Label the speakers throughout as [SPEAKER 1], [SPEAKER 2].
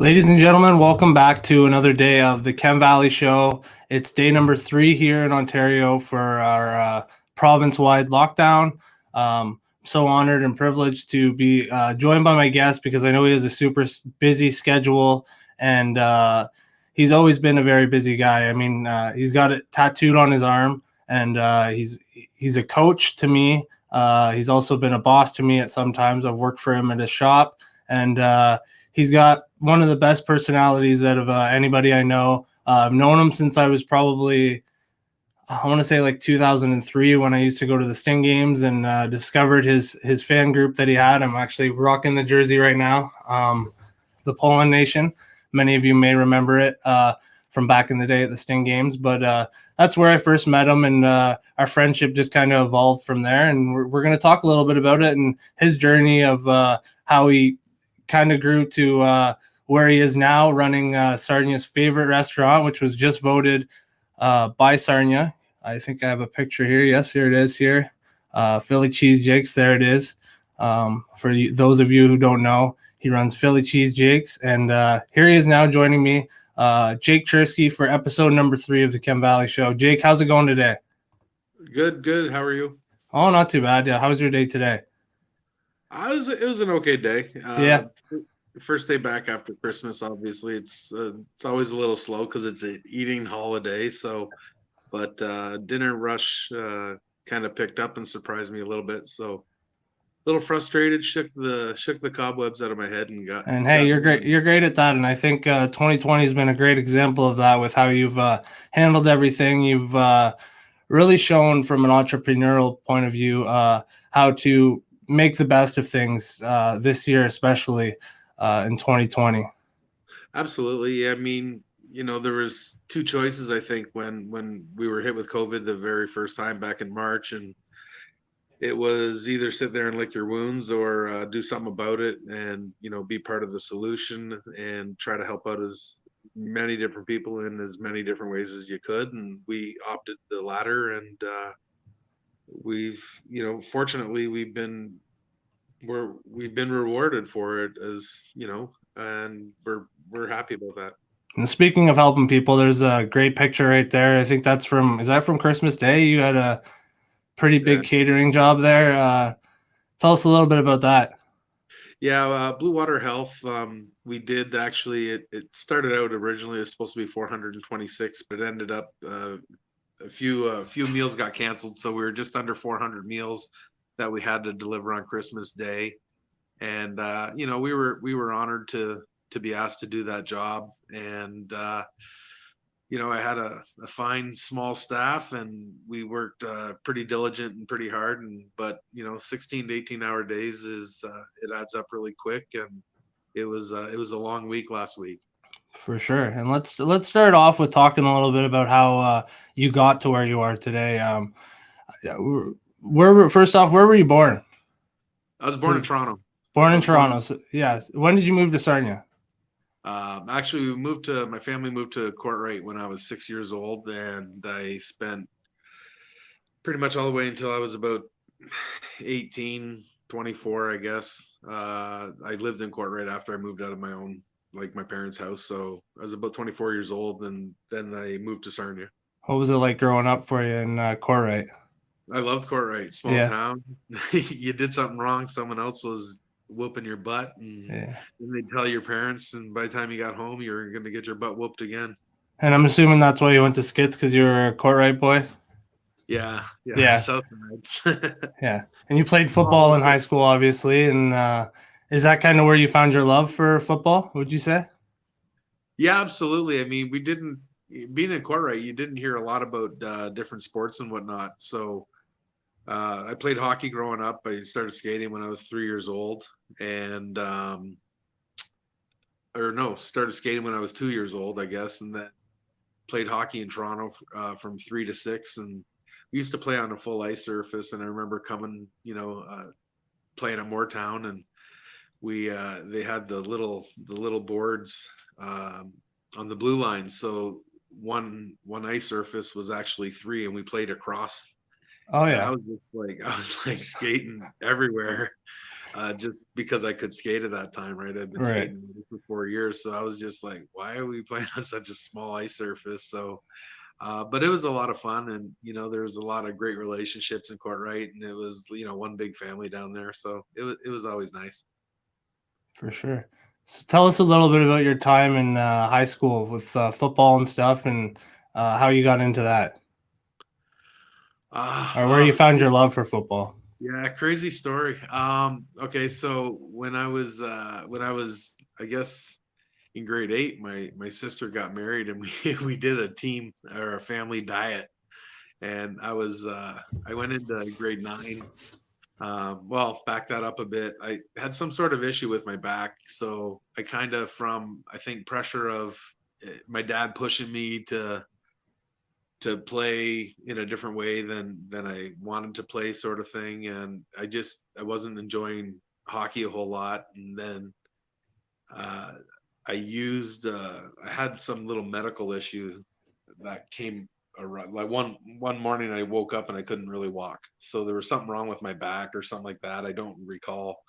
[SPEAKER 1] Ladies and gentlemen, welcome back to another day of the Chem Valley Show. It's day number 3 here in Ontario for our province-wide lockdown. So honored and privileged to be joined by my guest because I know he has a super busy schedule, and he's always been a very busy guy. I mean, he's got it tattooed on his arm, and he's a coach to me. He's also been a boss to me at some times. I've worked for him at his shop, and he's got one of the best personalities out of anybody I know. I've known him since I was probably, I want to say like 2003 when I used to go to the Sting games and discovered his fan group that he had. I'm actually rocking the jersey right now, the Poland Nation. Many of you may remember it from back in the day at the Sting games, but that's where I first met him, and our friendship just kind of evolved from there. And we're going to talk a little bit about it and his journey of how he kind of grew to where he is now, running Sarnia's favorite restaurant, which was just voted by Sarnia. I think I have a picture here. Yes, here it is here. Philly Cheese Jakes, there it is. For those of you who don't know, he runs Philly Cheese Jakes, and here he is now joining me, Jake Cherski, for episode number 3 of the Chem Valley Show. Jake, how's it going today?
[SPEAKER 2] Good. How are you?
[SPEAKER 1] Oh, not too bad. Yeah, how was your day today?
[SPEAKER 2] It was an okay day.
[SPEAKER 1] Yeah.
[SPEAKER 2] First day back after Christmas. Obviously, it's always a little slow because it's an eating holiday. But dinner rush kind of picked up and surprised me a little bit. So a little frustrated, shook the cobwebs out of my head and
[SPEAKER 1] And hey, you're great. You're great at that, and I think 2020 has been a great example of that with how you've handled everything. You've really shown from an entrepreneurial point of view how to make the best of things this year, especially in 2020.
[SPEAKER 2] Absolutely. I mean, there was two choices, I think, when we were hit with COVID the very first time back in March, and it was either sit there and lick your wounds or do something about it and be part of the solution and try to help out as many different people in as many different ways as you could. And we opted the latter, and we've fortunately we've been rewarded for it, and we're happy about that.
[SPEAKER 1] And speaking of helping people, there's a great picture right there. I think that's is that from Christmas Day? You had a pretty big catering job there. Tell us a little bit about that.
[SPEAKER 2] Yeah, Blue Water Health. We did actually. It started out originally. It was supposed to be 426, but it ended up a few meals got canceled, so we were just under 400 meals that we had to deliver on Christmas Day. And we were honored to be asked to do that job. And I had a fine small staff, and we worked pretty diligent and pretty hard. But 16 to 18-hour days it adds up really quick, and it was a long week last week.
[SPEAKER 1] For sure. And let's start off with talking a little bit about how you got to where you are today. First off, where were you born?
[SPEAKER 2] I was born in Toronto.
[SPEAKER 1] Born in Toronto. So, yeah. When did you move to Sarnia?
[SPEAKER 2] Actually, my family moved to Courtright when I was 6 years old, and I spent pretty much all the way until I was about 18, 24, I guess. I lived in Courtright after I moved out of my own, like my parents' house. So I was about 24 years old, and then I moved to Sarnia.
[SPEAKER 1] What was it like growing up for you in Courtright?
[SPEAKER 2] I loved Courtright, small town. You did something wrong, someone else was whooping your butt, and then they'd tell your parents, and by the time you got home, you were going to get your butt whooped again.
[SPEAKER 1] And I'm assuming that's why you went to Skits, because you were a Courtright boy?
[SPEAKER 2] Yeah. South side.
[SPEAKER 1] Yeah. And you played football in high school, obviously, and is that kind of where you found your love for football, would you say?
[SPEAKER 2] Yeah, absolutely. I mean, being in Courtright, you didn't hear a lot about different sports and whatnot. So I played hockey growing up. I started skating when I was 3 years old, and started skating when I was 2 years old, I guess, and then played hockey in Toronto from 3 to 6. And we used to play on a full ice surface. And I remember coming, playing at Moortown, and they had the little boards on the blue line. So one ice surface was actually 3, and we played across.
[SPEAKER 1] Oh yeah.
[SPEAKER 2] I was like skating everywhere. just because I could skate at that time, right? I've been
[SPEAKER 1] Right.
[SPEAKER 2] skating for 4 years, so I was just like, why are we playing on such a small ice surface? So, but it was a lot of fun, and there was a lot of great relationships in Courtright, and it was one big family down there, so it was always nice.
[SPEAKER 1] For sure. So tell us a little bit about your time in high school with football and stuff, and how you got into that,
[SPEAKER 2] Uh,
[SPEAKER 1] or where you
[SPEAKER 2] uh,
[SPEAKER 1] found your love for football.
[SPEAKER 2] yeah, crazy story. Okay, so when I was, I guess, in grade 8, my sister got married, and we we did a team or a family diet, and I went into grade 9. Well, back that up a bit. I had some sort of issue with my back, so I kind of, from I think pressure of my dad pushing me to play in a different way than I wanted to play, sort of thing, and I wasn't enjoying hockey a whole lot, and then uh, I had some little medical issue that came around. Like one morning, I woke up and I couldn't really walk, so there was something wrong with my back or something like that. I don't recall.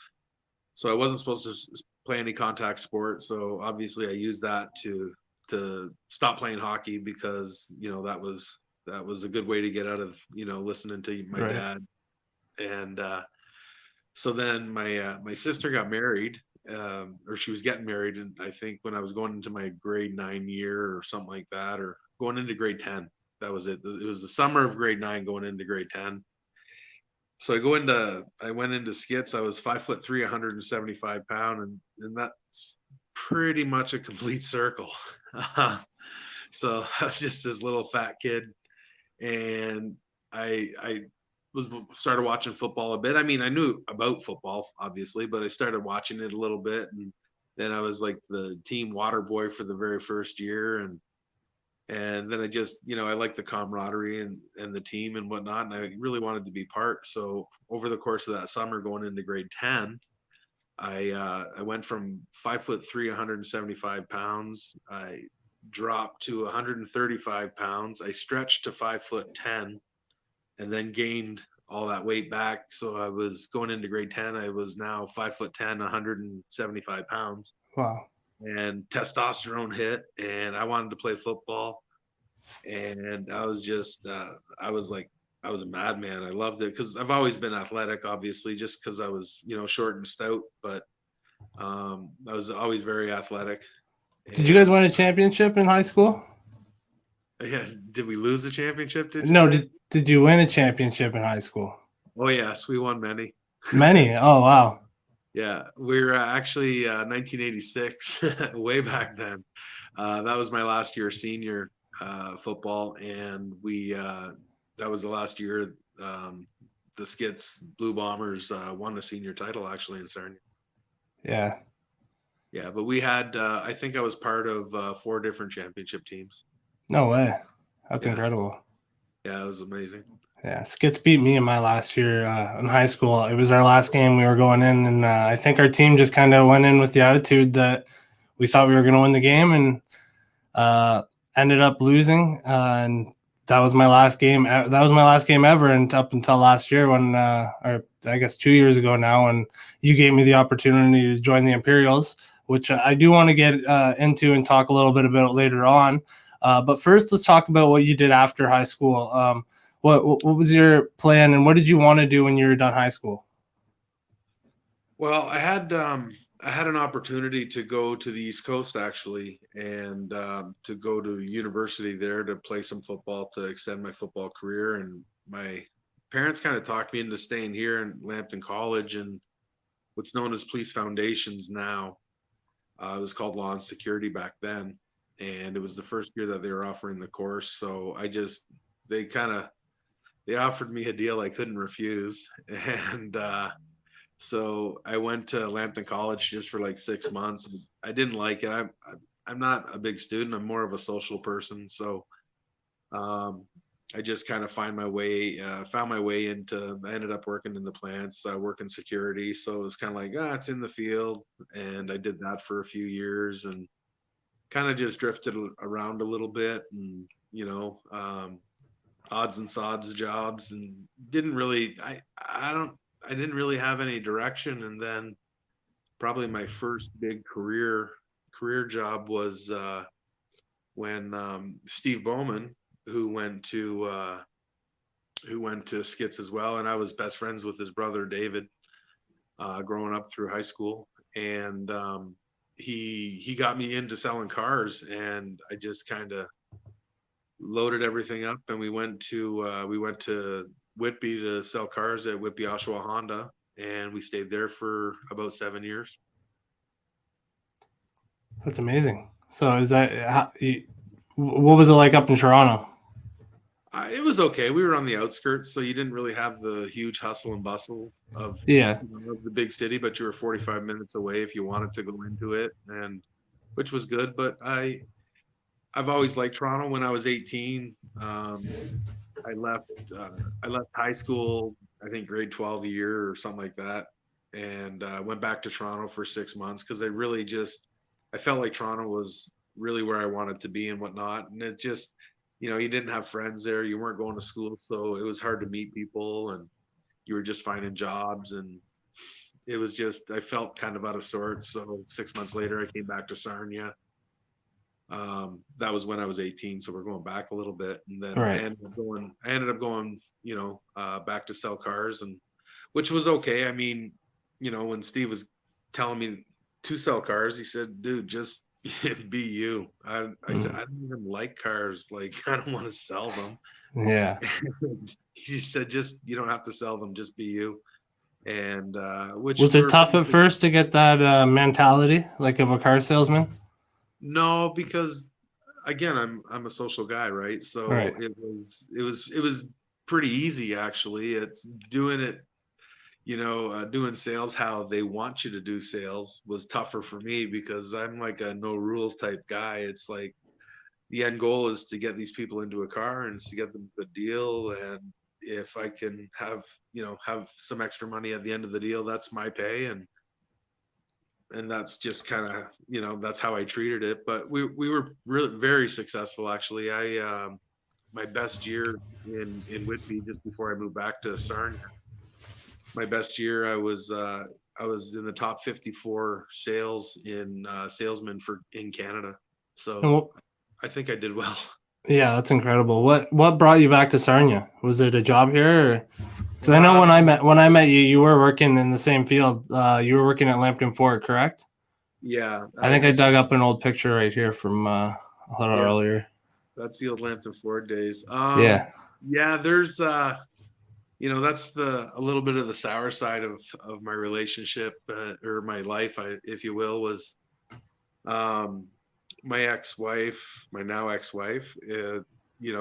[SPEAKER 2] So I wasn't supposed to play any contact sport. So obviously, I used that to stop playing hockey, because that was a good way to get out of listening to my
[SPEAKER 1] Right.
[SPEAKER 2] dad. And so then my sister got married, or she was getting married, and I think when I was going into my grade 9 year or something like that, or going into grade 10, that was it. It was the summer of grade 9 going into grade 10. So I went into skits. I was 5'3", 175 pound, and that's pretty much a complete circle. So I was just this little fat kid, and I was started watching football a bit. I mean, I knew about football obviously, but I started watching it a little bit, and then I was like the team water boy for the very first year, and then I just I liked the camaraderie and the team and whatnot, and I really wanted to be part. So over the course of that summer, going into grade 10, I went from 5'3", 175 pounds. I dropped to 135 pounds. I stretched to 5'10", and then gained all that weight back. So I was going into grade 10. I was now 5'10", 175 pounds,
[SPEAKER 1] Wow.
[SPEAKER 2] and testosterone hit, and I wanted to play football. And I was just, I was like, I was a madman. I loved it because I've always been athletic, obviously, just because I was, short and stout, but I was always very athletic.
[SPEAKER 1] Did you guys
[SPEAKER 2] And
[SPEAKER 1] win a championship in high school?
[SPEAKER 2] yeah, did we lose the championship? Did you
[SPEAKER 1] No.
[SPEAKER 2] say?
[SPEAKER 1] Did you win a championship in high school?
[SPEAKER 2] Oh yes, we won many.
[SPEAKER 1] Many. Oh wow.
[SPEAKER 2] Yeah, we're actually 1986, way back then. That was my last year senior football, and we that was the last year the Skits Blue Bombers won the senior title, actually, in Sarnia.
[SPEAKER 1] Yeah.
[SPEAKER 2] Yeah, but we had I think I was part of 4 different championship teams.
[SPEAKER 1] No way. That's
[SPEAKER 2] Yeah,
[SPEAKER 1] incredible.
[SPEAKER 2] yeah, it was amazing.
[SPEAKER 1] Yeah, Skits beat me in my last year in high school. It was our last game. We were going in, and I think our team just kind of went in with the attitude that we thought we were going to win the game, and uh, ended up losing. And that was my last game. That was my last game ever, and up until last year, when, or I guess 2 years ago now, when you gave me the opportunity to join the Imperials, which I do want to get into and talk a little bit about later on. But first, let's talk about what you did after high school. What was your plan, and what did you want to do when you were done high school?
[SPEAKER 2] Well, I had an opportunity to go to the East Coast, actually, and to go to university there to play some football to extend my football career. And my parents kind of talked me into staying here in Lambton College and what's known as Police Foundations now. It was called Law and Security back then, and it was the first year that they were offering the course. So they kind of they offered me a deal I couldn't refuse, and so I went to Lambton College just for like 6 months. I didn't like it. I'm not a big student. I'm more of a social person. So um, I just kind of found my way into. I ended up working in the plants, working security. So it was kind of like, it's in the field, and I did that for a few years, and kind of just drifted around a little bit, and odds and sods jobs, and didn't really. I don't. didn't really have any direction. And then probably my first big career job was when Steve Bowman, who went to Skits as well, and I was best friends with his brother David growing up through high school, and he got me into selling cars, and I just kind of loaded everything up, and we went to Whitby to sell cars at Whitby Oshawa Honda, and we stayed there for about 7 years.
[SPEAKER 1] That's amazing. So what was it like up in Toronto?
[SPEAKER 2] It was okay. We were on the outskirts, so you didn't really have the huge hustle and bustle of,
[SPEAKER 1] Yeah.
[SPEAKER 2] of the big city, but you were 45 minutes away if you wanted to go into it, and which was good. But I've always liked Toronto. When I was 18, I left high school, I think grade 12 a year or something like that, and went back to Toronto for 6 months because I felt like Toronto was really where I wanted to be and whatnot, and it just, you didn't have friends there, you weren't going to school, so it was hard to meet people, and you were just finding jobs, and it was just, I felt kind of out of sorts. So 6 months later, I came back to Sarnia. That was when I was 18, so we're going back a little bit, and then
[SPEAKER 1] Right.
[SPEAKER 2] I ended up going, back to sell cars, and which was okay. I mean, when Steve was telling me to sell cars, he said, "Dude, just be you." I said, "I don't even like cars. Like, I don't want to sell them."
[SPEAKER 1] Yeah.
[SPEAKER 2] He said, "Just, you don't have to sell them. Just be you." And which
[SPEAKER 1] Was it tough at first to get that mentality, like of a car salesman?
[SPEAKER 2] No, because again, I'm a social guy, right? So
[SPEAKER 1] Right.
[SPEAKER 2] it was pretty easy actually. It's doing it, doing sales how they want you to do sales was tougher for me because I'm like a no rules type guy. It's like the end goal is to get these people into a car and it's to get them a good deal. And if I can have some extra money at the end of the deal, that's my pay. And that's just kind of, that's how I treated it. But we were really very successful actually. My best year in Whitby, just before I moved back to Sarnia, my best year I was in the top 54 salesmen in Canada. So I think I did well.
[SPEAKER 1] Yeah, that's incredible. What brought you back to Sarnia? Was it a job here? Because I know when I met you, you were working in the same field. You were working at Lambton Fort, correct?
[SPEAKER 2] Yeah.
[SPEAKER 1] I think I dug up an old picture right here from a little earlier.
[SPEAKER 2] That's the old Lambton Fort days.
[SPEAKER 1] Yeah.
[SPEAKER 2] Yeah, there's that's a little bit of the sour side of my relationship or my life, if you will, was my ex-wife, my now ex-wife.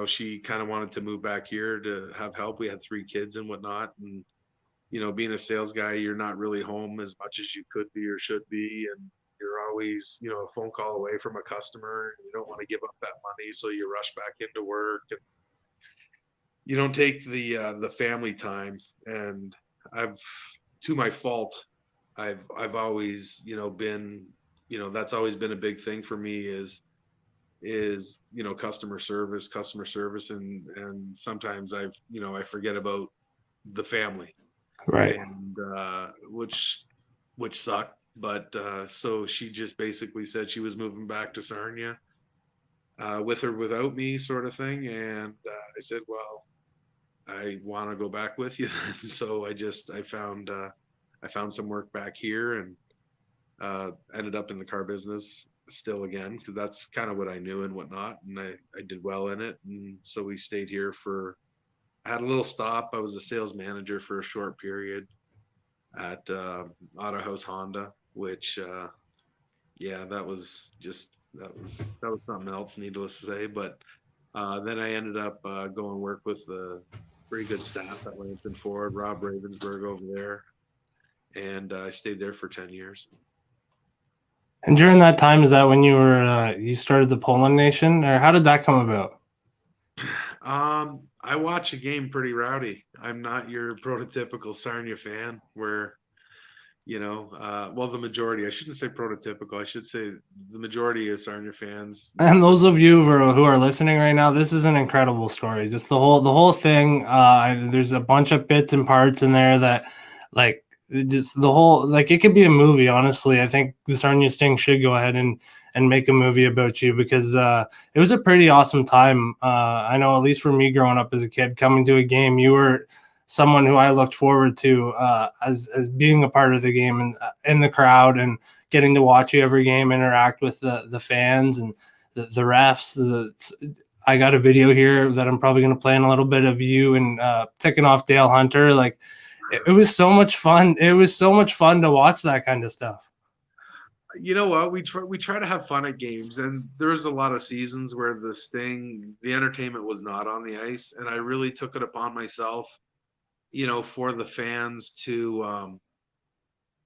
[SPEAKER 2] She kind of wanted to move back here to have help. We had 3 kids and whatnot, and being a sales guy, you're not really home as much as you could be or should be, and you're always a phone call away from a customer, and you don't want to give up that money, so you rush back into work, and you don't take the family time. And to my fault, I've always been, that's always been a big thing for me is customer service, and sometimes I forget about the family,
[SPEAKER 1] Right.
[SPEAKER 2] and which sucked. But so she just basically said she was moving back to Sarnia with or without me, sort of thing. And I said, well, I want to go back with you. So I found some work back here, and ended up in the car business still again, because that's kind of what I knew and whatnot, and I did well in it. And so we stayed here I had a little stop. I was a sales manager for a short period at Auto House Honda, which that was something else, needless to say. But then I ended up going work with the pretty good staff at Lambton Ford, Rob Ravensburg over there, and I stayed there for 10 years.
[SPEAKER 1] And during that time, is that when you started the Poland Nation, or how did that come about?
[SPEAKER 2] I watch a game pretty rowdy. I'm not your prototypical Sarnia fan where, the majority, I shouldn't say prototypical, I should say the majority of Sarnia fans.
[SPEAKER 1] And those of you who are listening right now, this is an incredible story. Just the whole thing. There's a bunch of bits and parts in there that like just the whole, like, it could be a movie. Honestly, I think the Sarnia Sting should go ahead and make a movie about you, because it was a pretty awesome time. I know, at least for me growing up as a kid, coming to a game, you were someone who I looked forward to as being a part of the game and in the crowd, and getting to watch you every game, interact with the fans and the refs. I got a video here that I'm probably going to play in a little bit of you and ticking off Dale Hunter. Like, it was so much fun. It was so much fun to watch that kind of stuff.
[SPEAKER 2] You know what? We try to have fun at games, and there was a lot of seasons where the entertainment was not on the ice, and I really took it upon myself, for the fans to,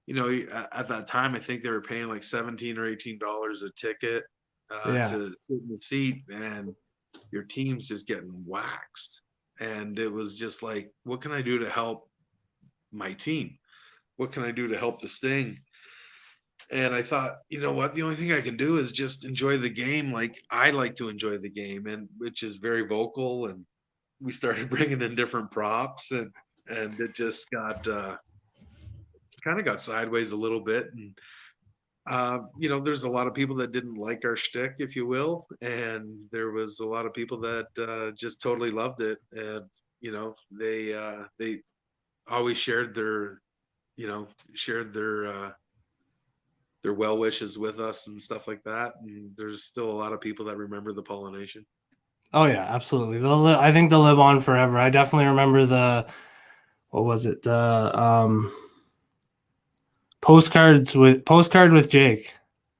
[SPEAKER 2] at that time, I think they were paying like $17 or $18 a ticket
[SPEAKER 1] Yeah.
[SPEAKER 2] to sit in the seat, and your team's just getting waxed. And it was just like, what can I do to help my team? What can I do to help the Sting? And I thought, you know what? The only thing I can do is just enjoy the game like I like to enjoy the game, and which is very vocal. And we started bringing in different props, and it just got kind of got sideways a little bit. And there's a lot of people that didn't like our shtick, if you will, and there was a lot of people that just totally loved it. And they always shared their well wishes with us and stuff like that. And there's still a lot of people that remember the pollination.
[SPEAKER 1] Oh yeah, absolutely. I think they'll live on forever. I definitely remember what was it? The postcard with Jake.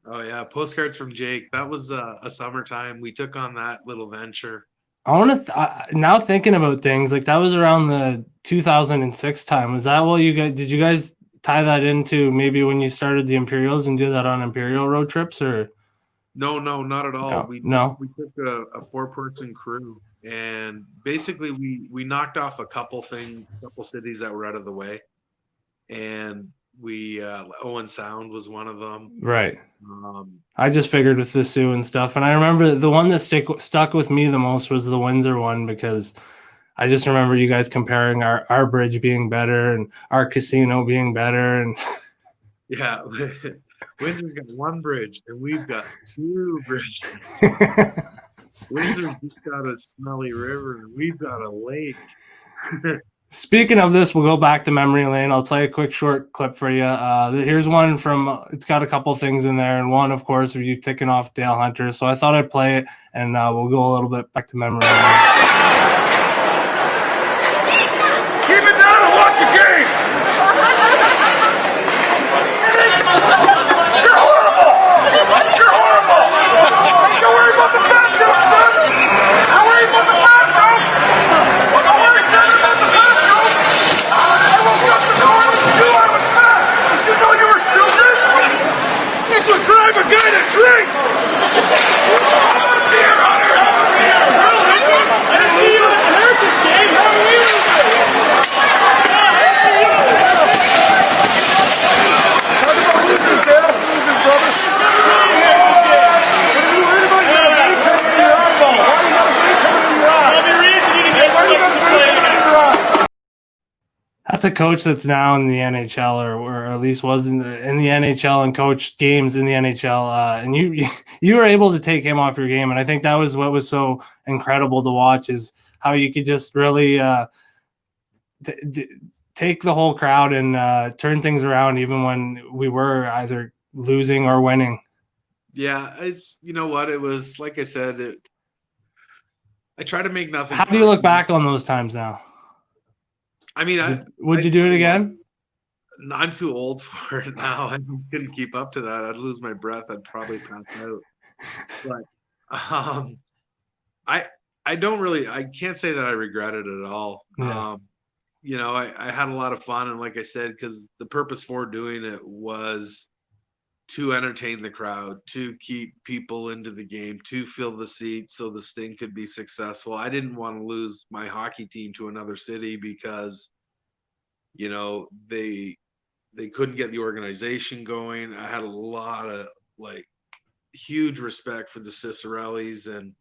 [SPEAKER 2] Oh yeah, postcards from Jake. That was a summertime. We took on that little venture.
[SPEAKER 1] I want to now thinking about things, like, that was around the 2006 time. Was that what did you guys tie that into maybe when you started the Imperials and do that on Imperial road trips, or?
[SPEAKER 2] No, not at all.
[SPEAKER 1] No, no.
[SPEAKER 2] We took a 4-person crew, and basically we knocked off a couple cities that were out of the way, and we Owen Sound was one of them.
[SPEAKER 1] Right. I just figured with the Sioux and stuff, and I remember the one that stuck with me the most was the Windsor one, because I just remember you guys comparing our bridge being better and our casino being better, and
[SPEAKER 2] yeah. Windsor's got one bridge, and we've got 2 bridges. Windsor's just got a smelly river, and we've got a lake.
[SPEAKER 1] Speaking of this, we'll go back to memory lane. I'll play a quick short clip for you. Here's one from, it's got a couple things in there, and one, of course, of you ticking off Dale Hunter. So I thought I'd play it, and we'll go a little bit back to memory lane.
[SPEAKER 3] Keep it down and watch the game! You're horrible! You're horrible! Don't worry about the fat jokes, son! Don't worry about the fat jokes! Don't worry, son, about the fat jokes! I woke up this morning and knew I was fat! Did you know you were stupid? This would drive a guy to drink! Beer, Hunter! I didn't see you at the Heritage game! How are you?
[SPEAKER 1] That's a coach that's now in the NHL, or at least was in the NHL and coached games in the NHL. And you were able to take him off your game, and I think that was what was so incredible to watch, is how you could just really take the whole crowd and turn things around, even when we were either losing or winning.
[SPEAKER 2] Yeah, it's, you know what, it was like I said. I try to make nothing.
[SPEAKER 1] How do you look back on those times now?
[SPEAKER 2] I mean,
[SPEAKER 1] would you do it again?
[SPEAKER 2] I'm too old for it now. I just couldn't keep up to that. I'd lose my breath. I'd probably pass out. But I don't really. I can't say that I regret it at all.
[SPEAKER 1] Yeah.
[SPEAKER 2] I had a lot of fun, and like I said, because the purpose for doing it was to entertain the crowd, to keep people into the game, to fill the seats so the Sting could be successful. I didn't want to lose my hockey team to another city because, they couldn't get the organization going. I had a lot of huge respect for the Cicerellis, and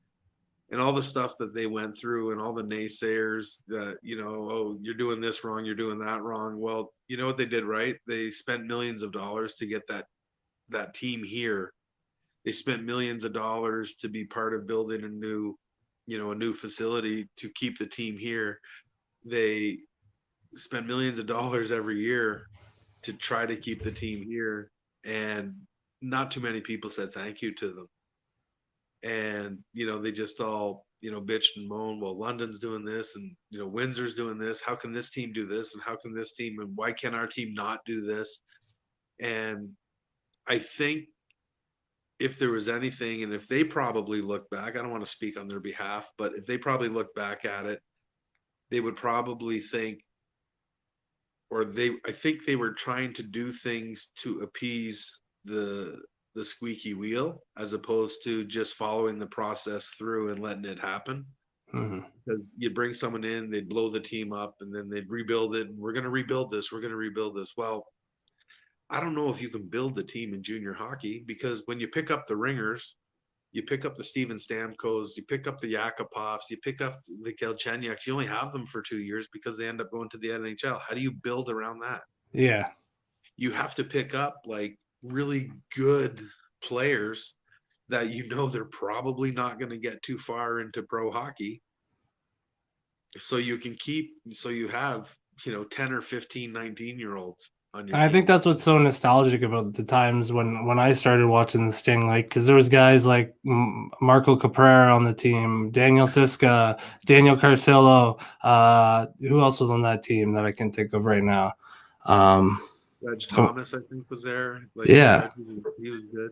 [SPEAKER 2] and all the stuff that they went through and all the naysayers that, oh, you're doing this wrong, you're doing that wrong. Well, you know what they did right? They spent millions of dollars to get that team here. They spent millions of dollars to be part of building a new facility to keep the team here. They spend millions of dollars every year to try to keep the team here, and not too many people said thank you to them. And they just all bitched and moaned, well, London's doing this, and Windsor's doing this, how can this team do this, and how can this team, and why can our team not do this? And I think if there was anything, and if they probably look back, I don't want to speak on their behalf, but if they probably look back at it, they would probably think, I think they were trying to do things to appease the squeaky wheel, as opposed to just following the process through and letting it happen. Because you bring someone in, they'd blow the team up, and then they'd rebuild it, and we're going to rebuild this. Well, I don't know if you can build the team in junior hockey, because when you pick up the ringers, you pick up the Steven Stamkos, you pick up the Yakupovs, you pick up the Galchenyuks, you only have them for 2 years because they end up going to the NHL. How do you build around that?
[SPEAKER 1] Yeah.
[SPEAKER 2] You have to pick up like really good players that they're probably not going to get too far into pro hockey. So you have 10 or 15, 19-year-olds on your
[SPEAKER 1] And I
[SPEAKER 2] team.
[SPEAKER 1] think that's what's so nostalgic about the times when I started watching the Sting, like, because there was guys like Marco Caprera on the team, Daniel Siska, Daniel Carcillo. Who else was on that team that I can think of right now?
[SPEAKER 2] Reg Thomas, I think, was there.
[SPEAKER 1] Yeah,
[SPEAKER 2] he was good.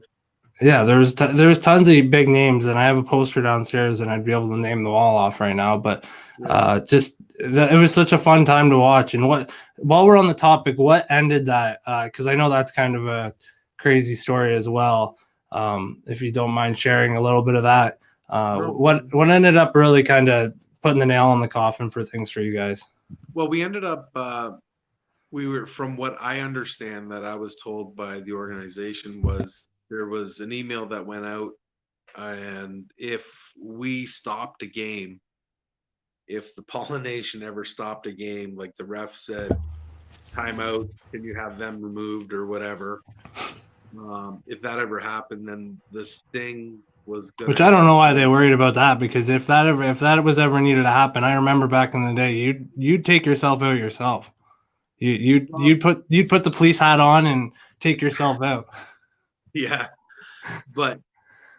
[SPEAKER 1] Yeah, there was tons of big names, and I have a poster downstairs, and I'd be able to name them all off right now. But it was such a fun time to watch. And while we're on the topic, what ended that? Because I know that's kind of a crazy story as well. If you don't mind sharing a little bit of that, what ended up really kind of putting the nail in the coffin for things for you guys?
[SPEAKER 2] Well, we ended up. We were, from what I understand, that I was told by the organization, was there was an email that went out, and if we stopped a game, if the Pollination ever stopped a game, like the ref said, timeout, can you have them removed or whatever? If that ever happened, then the Sting was gonna.
[SPEAKER 1] Which I don't know why they worried about that, because if that was ever needed to happen, I remember back in the day, you'd take yourself out yourself. You'd put the police hat on and take yourself out.
[SPEAKER 2] Yeah, but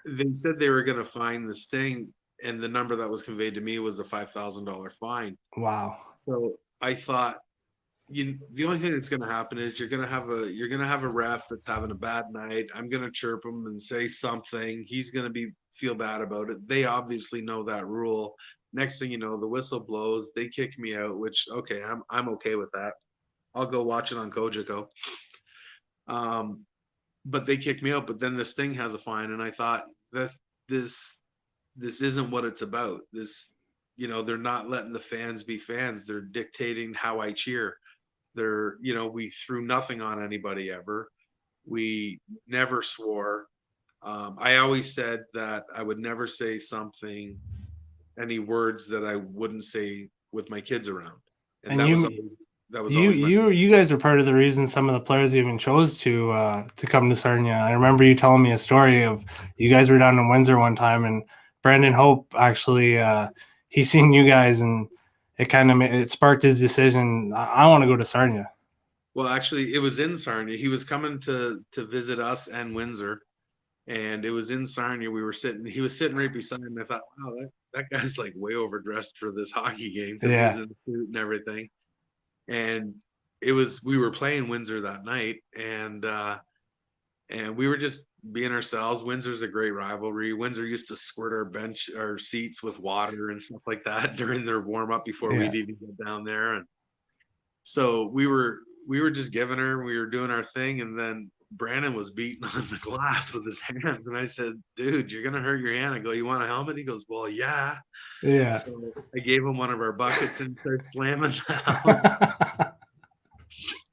[SPEAKER 2] they said they were going to fine the Sting, and the number that was conveyed to me was a $5,000 fine.
[SPEAKER 1] Wow.
[SPEAKER 2] So I thought, the only thing that's going to happen is you're going to have a ref that's having a bad night. I'm going to chirp him and say something. He's going to feel bad about it. They obviously know that rule. Next thing you know, the whistle blows. They kick me out, which, okay, I'm okay with that. I'll go watch it on Kojiko. But they kicked me out. But then the Sting has a fine, and I thought, this isn't what it's about. They're not letting the fans be fans. They're dictating how I cheer. We threw nothing on anybody ever. We never swore. I always said that I would never say any words that I wouldn't say with my kids around. And that was
[SPEAKER 1] you guys were part of the reason some of the players even chose to come to Sarnia. I remember you telling me a story of you guys were down in Windsor one time, and Brandon Hope actually he seen you guys, and it sparked his decision. I want to go to Sarnia.
[SPEAKER 2] Well, actually, it was in Sarnia. He was coming to visit us and Windsor, and it was in Sarnia. He was sitting right beside me. I thought, wow, that guy's like way overdressed for this hockey game, because he was in a suit and everything. And we were playing Windsor that night, and we were just being ourselves. Windsor's a great rivalry. Windsor used to squirt our seats with water and stuff like that during their warm up before we'd even get down there. And so we were just giving her, we were doing our thing, and then Brandon was beating on the glass with his hands, and I said, dude, you're gonna hurt your hand. I go, you want a helmet? He goes, well, yeah. So I gave him one of our buckets and started slamming down.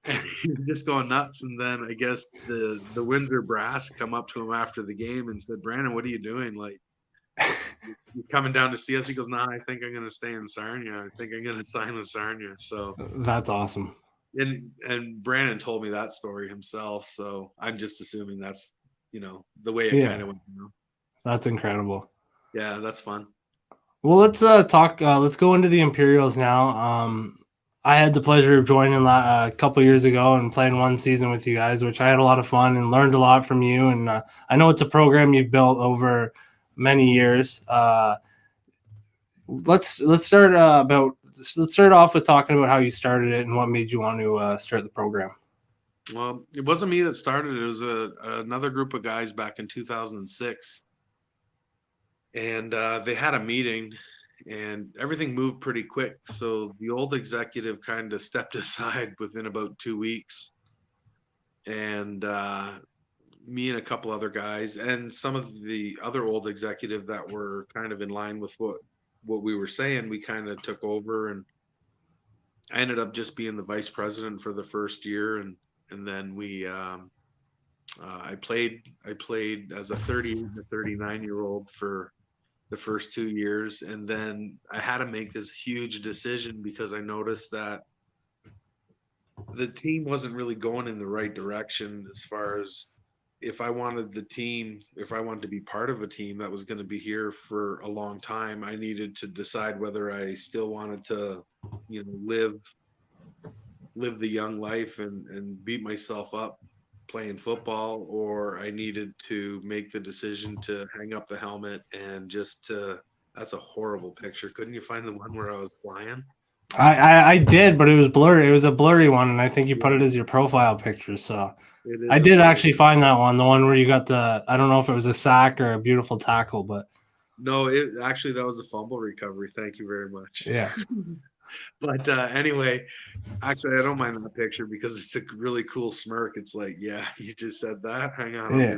[SPEAKER 2] And he was just going nuts. And then I guess the Windsor brass come up to him after the game and said, Brandon, what are you doing? Like, you coming down to see us? He goes, nah, I think I'm going to stay in Sarnia. I think I'm going to sign with Sarnia. So
[SPEAKER 1] That's awesome.
[SPEAKER 2] and Brandon told me that story himself. So I'm just assuming that's, the way it
[SPEAKER 1] Yeah.
[SPEAKER 2] kind of went.
[SPEAKER 1] That's incredible.
[SPEAKER 2] Yeah, that's fun.
[SPEAKER 1] Well, let's talk. Let's go into the Imperials now. I had the pleasure of joining a couple years ago and playing one season with you guys, which I had a lot of fun and learned a lot from you. And I know it's a program you've built over many years. Let's start let's start off with talking about how you started it and what made you want to start the program.
[SPEAKER 2] Well, it wasn't me that started it. It was another group of guys back in 2006. And they had a meeting and everything moved pretty quick. So the old executive kind of stepped aside within about 2 weeks. And me and a couple other guys and some of the other old executive that were kind of in line with what we were saying, we kind of took over, and I ended up just being the vice president for the first year. And then I played as a 30 to 39-year-old for the first 2 years. And then I had to make this huge decision because I noticed that the team wasn't really going in the right direction as far as if I wanted to be part of a team that was going to be here for a long time, I needed to decide whether I still wanted to, live the young life and beat myself up playing football, or I needed to make the decision to hang up the helmet and that's a horrible picture. Couldn't you find the one where I was flying?
[SPEAKER 1] I did, but it was blurry. It was a blurry one, and I think you put it as your profile picture. So I did actually find that one, the one where you got I don't know if it was a sack or a beautiful tackle, but
[SPEAKER 2] no, that was a fumble recovery. Thank you very much.
[SPEAKER 1] Yeah.
[SPEAKER 2] But anyway, actually, I don't mind that picture because it's a really cool smirk. It's like, yeah, you just said that. Hang on.
[SPEAKER 1] Yeah.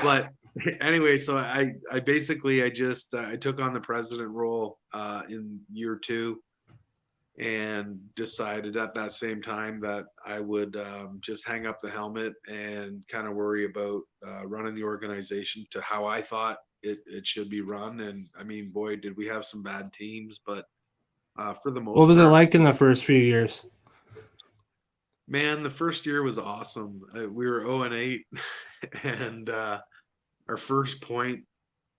[SPEAKER 2] But anyway, so I basically I took on the president role in year 2, and decided at that same time that I would just hang up the helmet and kind of worry about running the organization to how I thought it should be run. And I mean, boy, did we have some bad teams, but for the most part.
[SPEAKER 1] What was it like in the first few years?
[SPEAKER 2] Man, the first year was awesome. We were 0-8, and our first point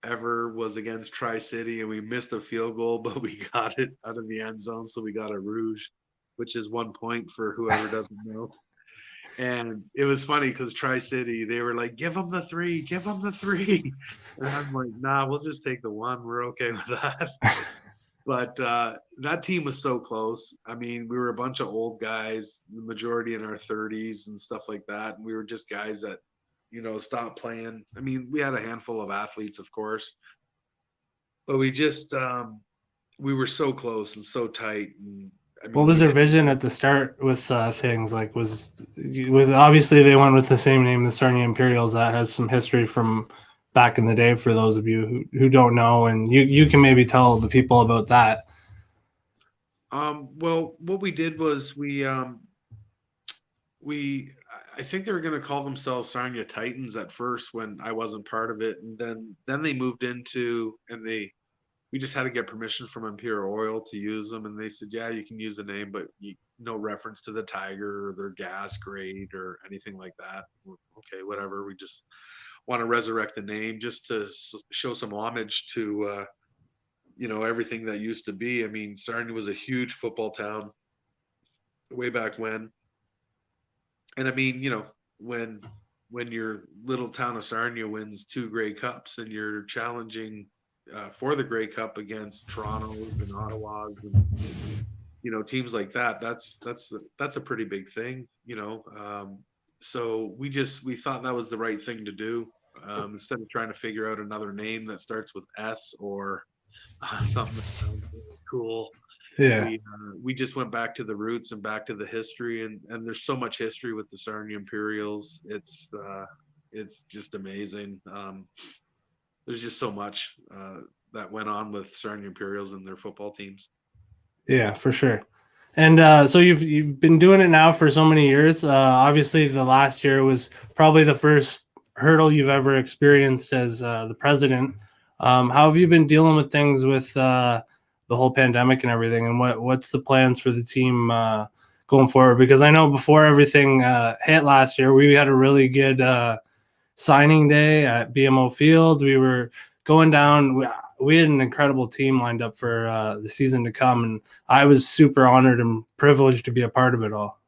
[SPEAKER 2] ever was against Tri-City, and we missed a field goal, but we got it out of the end zone, so we got a rouge, which is 1 point for whoever doesn't know. And it was funny because Tri-City, they were like, give them the 3, give them the 3. And I'm like, nah, we'll just take the 1. We're okay with that. But that team was so close. I mean, we were a bunch of old guys, the majority in our 30s and stuff like that. And we were just guys that, stopped playing. I mean, we had a handful of athletes, of course, but we just, we were so close and so tight. And I mean,
[SPEAKER 1] what was their vision at the start with things? Like, obviously they went with the same name, the Sarnia Imperials. That has some history from back in the day for those of you who don't know, and you can maybe tell the people about that.
[SPEAKER 2] Well, what we did was I think they were going to call themselves Sarnia Titans at first when I wasn't part of it, and then they moved into, and we just had to get permission from Imperial Oil to use them, and they said, yeah, you can use the name, but no reference to the Tiger or their gas grade or anything like that. Okay, whatever. We just want to resurrect the name just to show some homage to everything that used to be. I mean, Sarnia was a huge football town way back when. And I mean, when your little town of Sarnia wins 2 Grey Cups and you're challenging for the Grey Cup against Toronto's and Ottawa's and teams like that, that's a pretty big thing, so we thought that was the right thing to do, instead of trying to figure out another name that starts with S or something that sounds really cool.
[SPEAKER 1] Yeah,
[SPEAKER 2] we just went back to the roots and back to the history, and there's so much history with the Sarnia Imperials. It's just amazing. There's just so much that went on with Sarnia Imperials and their football teams.
[SPEAKER 1] Yeah, for sure. And so you've been doing it now for so many years. Obviously, the last year was probably the first hurdle you've ever experienced as the president. How have you been dealing with things with the whole pandemic and everything, and what's the plans for the team going forward? Because I know before everything hit last year, we had a really good signing day at BMO Field. We were going down. We had an incredible team lined up for the season to come, and I was super honored and privileged to be a part of it all.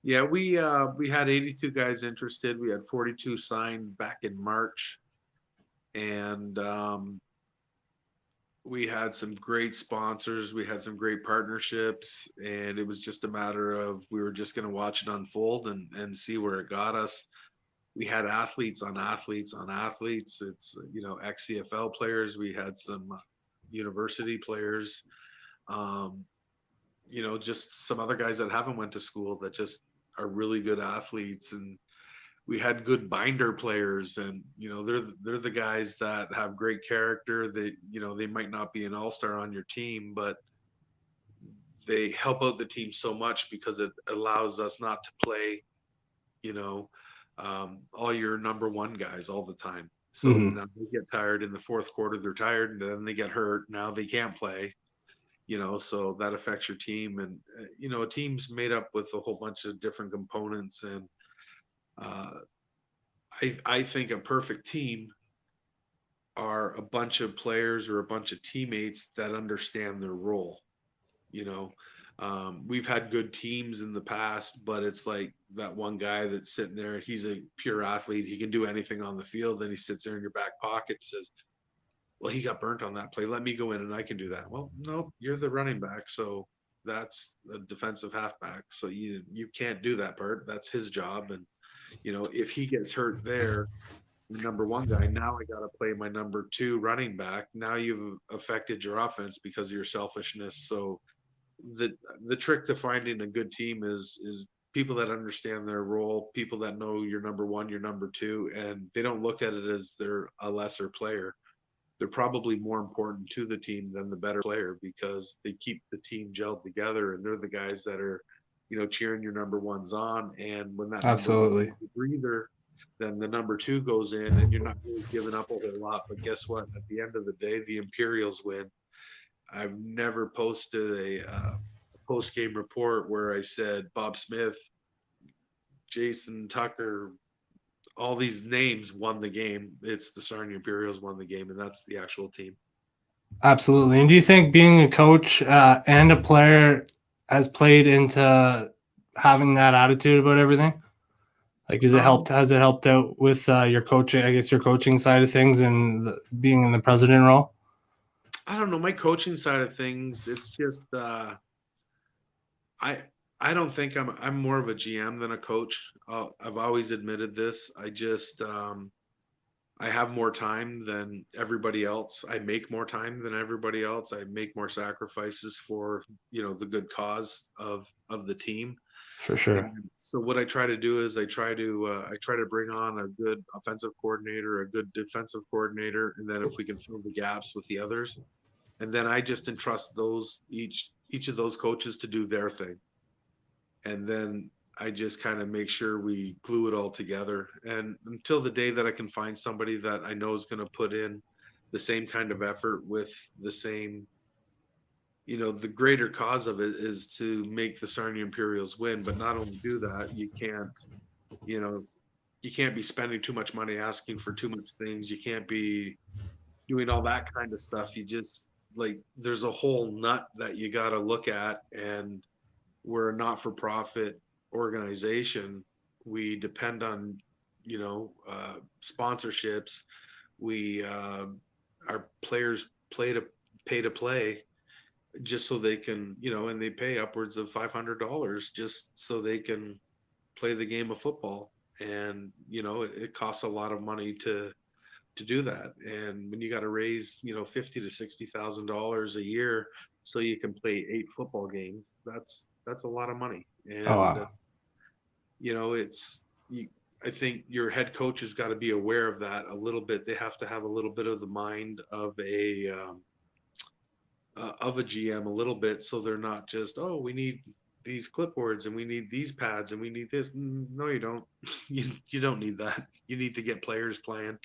[SPEAKER 2] Yeah, we had 82 guys interested. We had 42 signed back in March, and we had some great sponsors. We had some great partnerships, and it was just a matter of we were just going to watch it unfold and see where it got us. We had athletes on athletes on athletes. It's, ex-CFL players. We had some university players. Just some other guys that haven't went to school that just are really good athletes. And we had good binder players, and they're the guys that have great character. They might not be an all-star on your team, but they help out the team so much because it allows us not to play all your number one guys all the time. So now they get tired in the fourth quarter, they're tired, and then they get hurt. Now they can't play, so that affects your team. And, a team's made up with a whole bunch of different components. And I think a perfect team are a bunch of players or a bunch of teammates that understand their role. We've had good teams in the past, but it's like that one guy that's sitting there, he's a pure athlete, he can do anything on the field, then he sits there in your back pocket and says, well, he got burnt on that play, let me go in and I can do that. Well, no, you're the running back, so that's a defensive halfback, so you can't do that part. That's his job. And if he gets hurt there, number one guy, now I got to play my number two running back. Now you've affected your offense because of your selfishness. So the trick to finding a good team is people that understand their role, people that know your number one, your number two, and they don't look at it as they're a lesser player. They're probably more important to the team than the better player because they keep the team gelled together, and they're the guys that are, cheering your number ones on. And when that
[SPEAKER 1] Absolutely.
[SPEAKER 2] number one breather, then the number two goes in, and you're not really giving up a whole lot. But guess what? At the end of the day, the Imperials win. I've never posted a post-game report where I said Bob Smith, Jason Tucker, all these names won the game. It's the Sarnia Imperials won the game, and that's the actual team.
[SPEAKER 1] Absolutely. And do you think being a coach and a player has played into having that attitude about everything? Like, has it helped out with your coaching, I guess your coaching side of things and being in the president role?
[SPEAKER 2] I don't know. My coaching side of things, it's just I don't think I'm more of a GM than a coach. I've always admitted this. I just I have more time than everybody else. I make more time than everybody else. I make more sacrifices for the good cause of the team.
[SPEAKER 1] For sure.
[SPEAKER 2] And so what I try to do is I try to bring on a good offensive coordinator, a good defensive coordinator, and then if we can fill the gaps with the others, and then I just entrust each of those coaches to do their thing. And then I just kind of make sure we glue it all together. And until the day that I can find somebody that I know is going to put in the same kind of effort with the same, the greater cause of it is to make the Sarnia Imperials win. But not only do that, you can't be spending too much money asking for too much things. You can't be doing all that kind of stuff. You just there's a whole nut that you got to look at. And we're a not-for-profit organization. We depend on, sponsorships. Our players pay to play just so they can, and they pay upwards of $500 just so they can play the game of football. And, it costs a lot of money to do that. And when you got to raise, $50,000 to $60,000 a year so you can play 8 football games, that's a lot of money. And
[SPEAKER 1] wow.
[SPEAKER 2] I think your head coach has got to be aware of that a little bit. They have to have a little bit of the mind of a GM a little bit, so they're not just, oh, we need these clipboards and we need these pads and we need this. No, you don't. You don't need that. You need to get players playing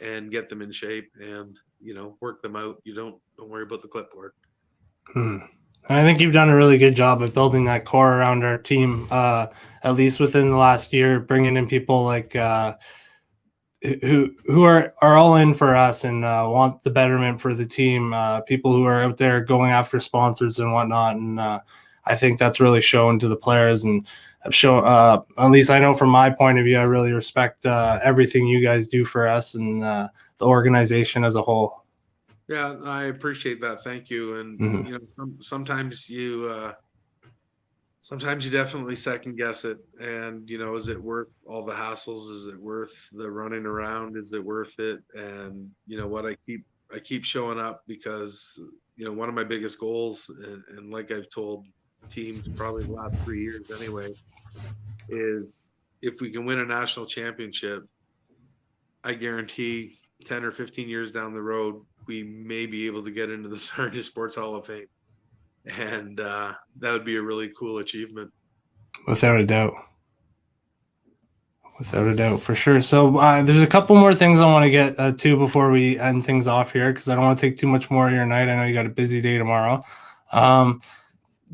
[SPEAKER 2] and get them in shape and, work them out. Don't worry about the clipboard.
[SPEAKER 1] And I think you've done a really good job of building that core around our team, at least within the last year, bringing in people like who are all in for us and want the betterment for the team. People who are out there going after sponsors and whatnot, and I think that's really shown to the players. And I've shown, at least I know from my point of view, I really respect everything you guys do for us and the organization as a whole.
[SPEAKER 2] Yeah, I appreciate that. Thank you. And sometimes you definitely second guess it. And is it worth all the hassles? Is it worth the running around? Is it worth it? And what, I keep showing up because one of my biggest goals, and like I've told teams probably the last 3 years anyway, is if we can win a national championship, I guarantee 10 or 15 years down the road, we may be able to get into the Sarnia Sports Hall of Fame. And that would be a really cool achievement.
[SPEAKER 1] Without a doubt. Without a doubt, for sure. So there's a couple more things I want to get to before we end things off here, because I don't want to take too much more of your night. I know you got a busy day tomorrow.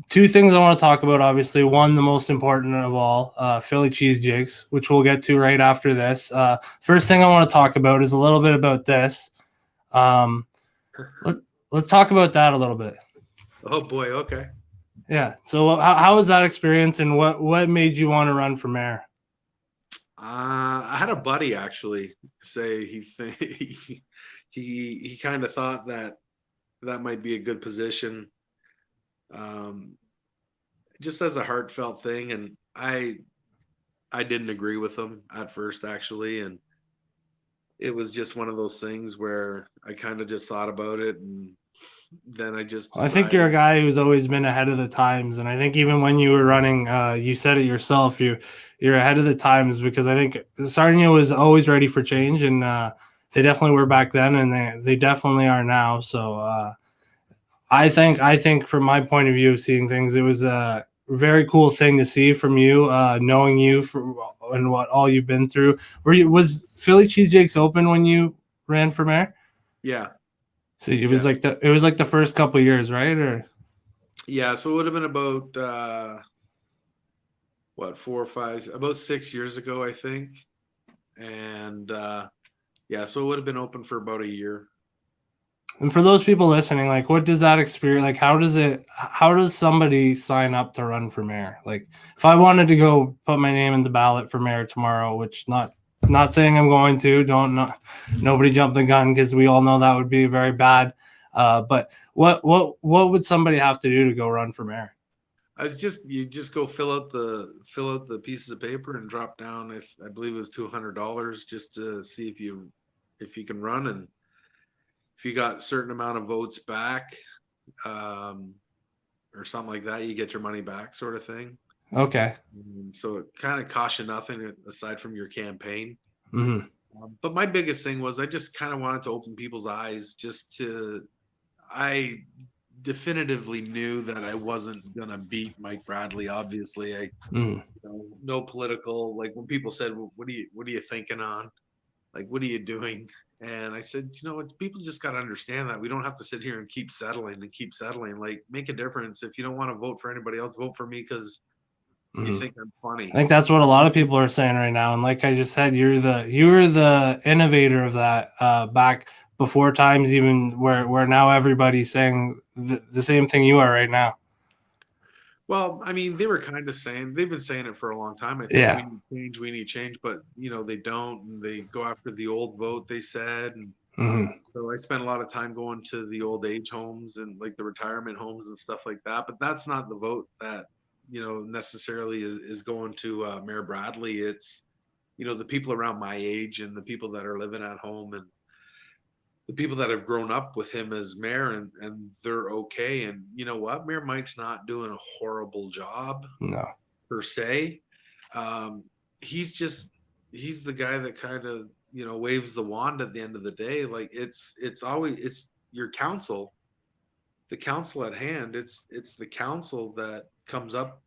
[SPEAKER 1] Two things I want to talk about, obviously. One, the most important of all, Philly cheese jigs, which we'll get to right after this. First thing I want to talk about is a little bit about this. Let's talk about that a little bit.
[SPEAKER 2] Oh boy, okay.
[SPEAKER 1] Yeah. So how was that experience, and what made you want to run for mayor?
[SPEAKER 2] I had a buddy actually say he kind of thought that might be a good position, just as a heartfelt thing, and I didn't agree with him at first actually, and it was just one of those things where I kind of just thought about it, and then I just decided.
[SPEAKER 1] I think you're a guy who's always been ahead of the times, and I think even when you were running, you said it yourself, you're ahead of the times, because I think Sarnia was always ready for change, and they definitely were back then, and they definitely are now. So I think from my point of view of seeing things, it was a very cool thing to see from you, knowing you and what all you've been through. Was Philly Cheese Jakes open when you ran for mayor?
[SPEAKER 2] Yeah.
[SPEAKER 1] So it was like the first couple of years, right? Or
[SPEAKER 2] yeah, so it would have been about 4 or 5, about 6 years ago, I think. And so it would have been open for about a year.
[SPEAKER 1] And for those people listening, like, what does that experience, like, how does somebody sign up to run for mayor? Like, if I wanted to go put my name in the ballot for mayor tomorrow, which not saying I'm going to, nobody jump the gun, because we all know that would be very bad. But what would somebody have to do to go run for mayor?
[SPEAKER 2] You just go fill out the pieces of paper and drop down, I believe it was $200, just to see if you can run, and if you got a certain amount of votes back, or something like that, you get your money back, sort of thing.
[SPEAKER 1] Okay.
[SPEAKER 2] So it kind of costs you nothing aside from your campaign.
[SPEAKER 1] Mm-hmm.
[SPEAKER 2] But my biggest thing was I just kind of wanted to open people's eyes. I definitively knew that I wasn't gonna beat Mike Bradley. Obviously, no political. Like when people said, well, "What are you thinking on? Like, what are you doing?" And I said, people just got to understand that we don't have to sit here and keep settling. Like, make a difference. If you don't want to vote for anybody else, vote for me because you think I'm funny.
[SPEAKER 1] I think that's what a lot of people are saying right now. And like I just said, you were the innovator of that back before times even where now everybody's saying the same thing you are right now.
[SPEAKER 2] Well, I mean, they were kind of saying, they've been saying it for a long time. I think we need change, but they don't, and they go after the old vote, they said. And so I spent a lot of time going to the old age homes and like the retirement homes and stuff like that. But that's not the vote that, necessarily is going to Mayor Bradley. It's, the people around my age and the people that are living at home and the people that have grown up with him as mayor, and they're okay. And you know what? Mayor Mike's not doing a horrible job,
[SPEAKER 1] no,
[SPEAKER 2] per se. He's the guy that kind of, waves the wand at the end of the day. Like it's your council, the council at hand. It's the council that comes up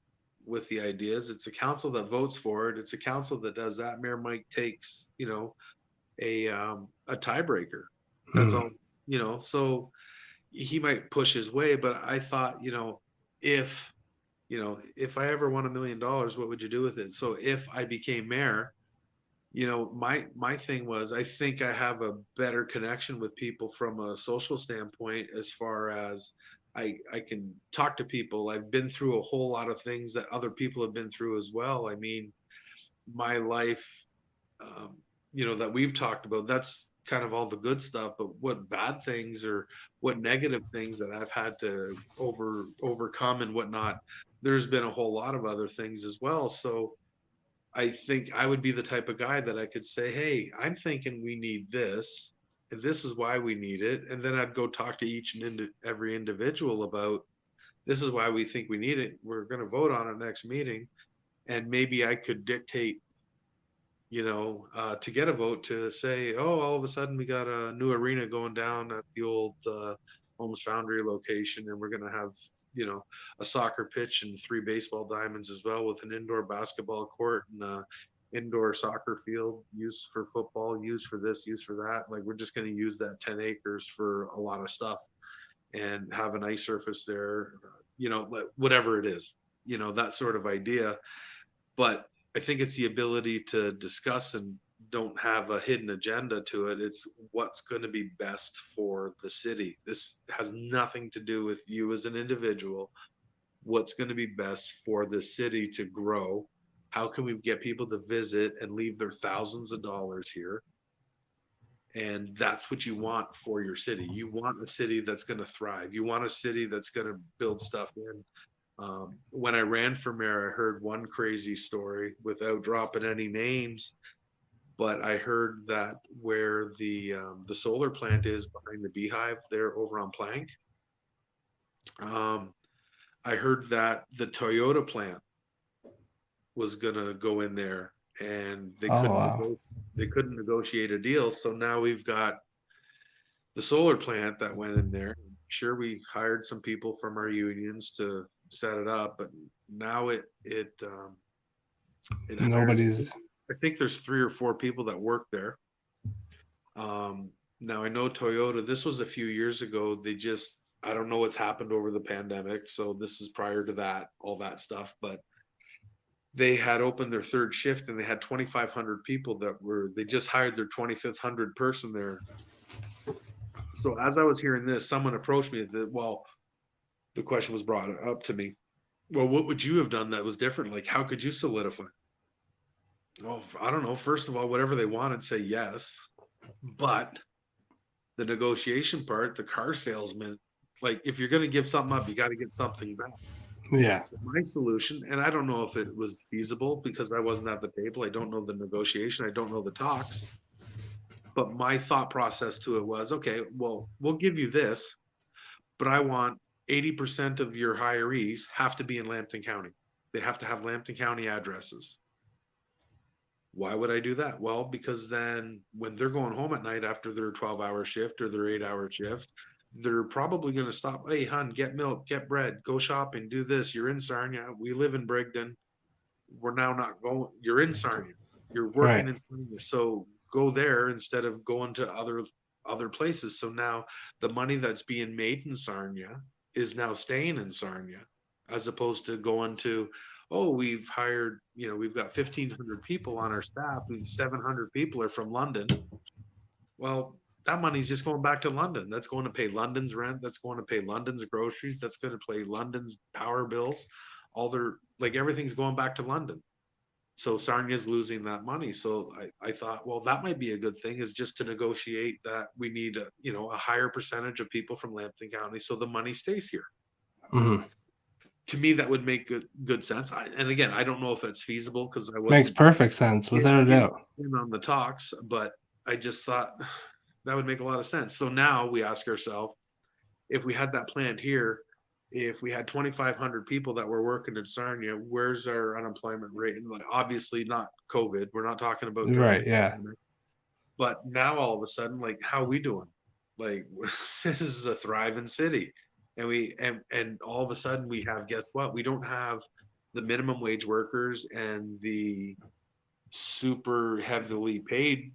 [SPEAKER 2] with the ideas. It's a council that votes for it. It's a council that does that. Mayor Mike takes, a tiebreaker. That's all, so he might push his way, but I thought, if, if I ever won $1 million, what would you do with it? So if I became mayor, my thing was, I think I have a better connection with people from a social standpoint, as far as I can talk to people. I've been through a whole lot of things that other people have been through as well. I mean, my life, um, that we've talked about, that's kind of all the good stuff, but what bad things or what negative things that I've had to overcome and whatnot, there's been a whole lot of other things as well. So I think I would be the type of guy that I could say, hey, I'm thinking we need this, and this is why we need it. And then I'd go talk to each and every individual about, this is why we think we need it. We're going to vote on it next meeting. And maybe I could dictate, to get a vote to say, oh, all of a sudden we got a new arena going down at the old Holmes Foundry location, and we're going to have, a soccer pitch and 3 baseball diamonds as well, with an indoor basketball court and a indoor soccer field used for football, used for this, used for that. Like, we're just going to use that 10 acres for a lot of stuff and have an ice surface there, whatever it is, that sort of idea. But I think it's the ability to discuss and don't have a hidden agenda to it. It's what's going to be best for the city. This has nothing to do with you as an individual. What's going to be best for the city to grow? How can we get people to visit and leave their thousands of dollars here? And that's what you want for your city. You want a city that's going to thrive. You want a city that's going to build stuff in. When I ran for mayor, I heard one crazy story, without dropping any names, but I heard that where the solar plant is behind the Beehive there over on Plank, I heard that the Toyota plant was gonna go in there, and they couldn't negotiate a deal. So now we've got the solar plant that went in there. Sure, we hired some people from our unions to set it up, but now it
[SPEAKER 1] Nobody's.
[SPEAKER 2] I think there's 3 or 4 people that work there. Now I know Toyota, this was a few years ago. I don't know what's happened over the pandemic. So this is prior to that, all that stuff, but they had opened their 3rd shift, and they had 2,500 people they just hired their 2,500 person there. So as I was hearing this, someone approached me the question was brought up to me. Well, what would you have done that was different? Like, how could you solidify? Well, I don't know. First of all, whatever they wanted, say yes. But the negotiation part, the car salesman, like, if you're going to give something up, you got to get something back.
[SPEAKER 1] Yeah.
[SPEAKER 2] So my solution, and I don't know if it was feasible because I wasn't at the table. I don't know the negotiation. I don't know the talks. But my thought process to it was, okay, well, we'll give you this, but I want 80% of your hirees have to be in Lambton County. They have to have Lambton County addresses. Why would I do that? Well, because then when they're going home at night after their 12-hour shift or their 8-hour shift, they're probably going to stop. Hey, hun, get milk, get bread, go shopping, do this. You're in Sarnia. We live in Brigden. We're now not going. You're in Sarnia. You're working in Sarnia. So go there instead of going to other places. So now the money that's being made in Sarnia is now staying in Sarnia, as opposed to going to, oh, we've hired, we've got 1,500 people on our staff. 700 people are from London. Well, that money's just going back to London. That's going to pay London's rent. That's going to pay London's groceries. That's going to pay London's power bills. Everything's going back to London. So Sarnia's losing that money. So I thought, well, that might be a good thing, is just to negotiate that we need a higher percentage of people from Lambton County, so the money stays here.
[SPEAKER 1] Mm-hmm.
[SPEAKER 2] To me, that would make good sense. And again, I don't know if that's feasible because I wasn't.
[SPEAKER 1] Makes perfect sense, without a doubt.
[SPEAKER 2] On the talks, but I just thought that would make a lot of sense. So now we ask ourselves, if we had that plant here, if we had 2,500 people that were working in Sarnia, where's our unemployment rate? And obviously not COVID. We're not talking about
[SPEAKER 1] right. Yeah.
[SPEAKER 2] But now all of a sudden, how are we doing? This is a thriving city, and all of a sudden we have, guess what? We don't have the minimum wage workers and the super heavily paid,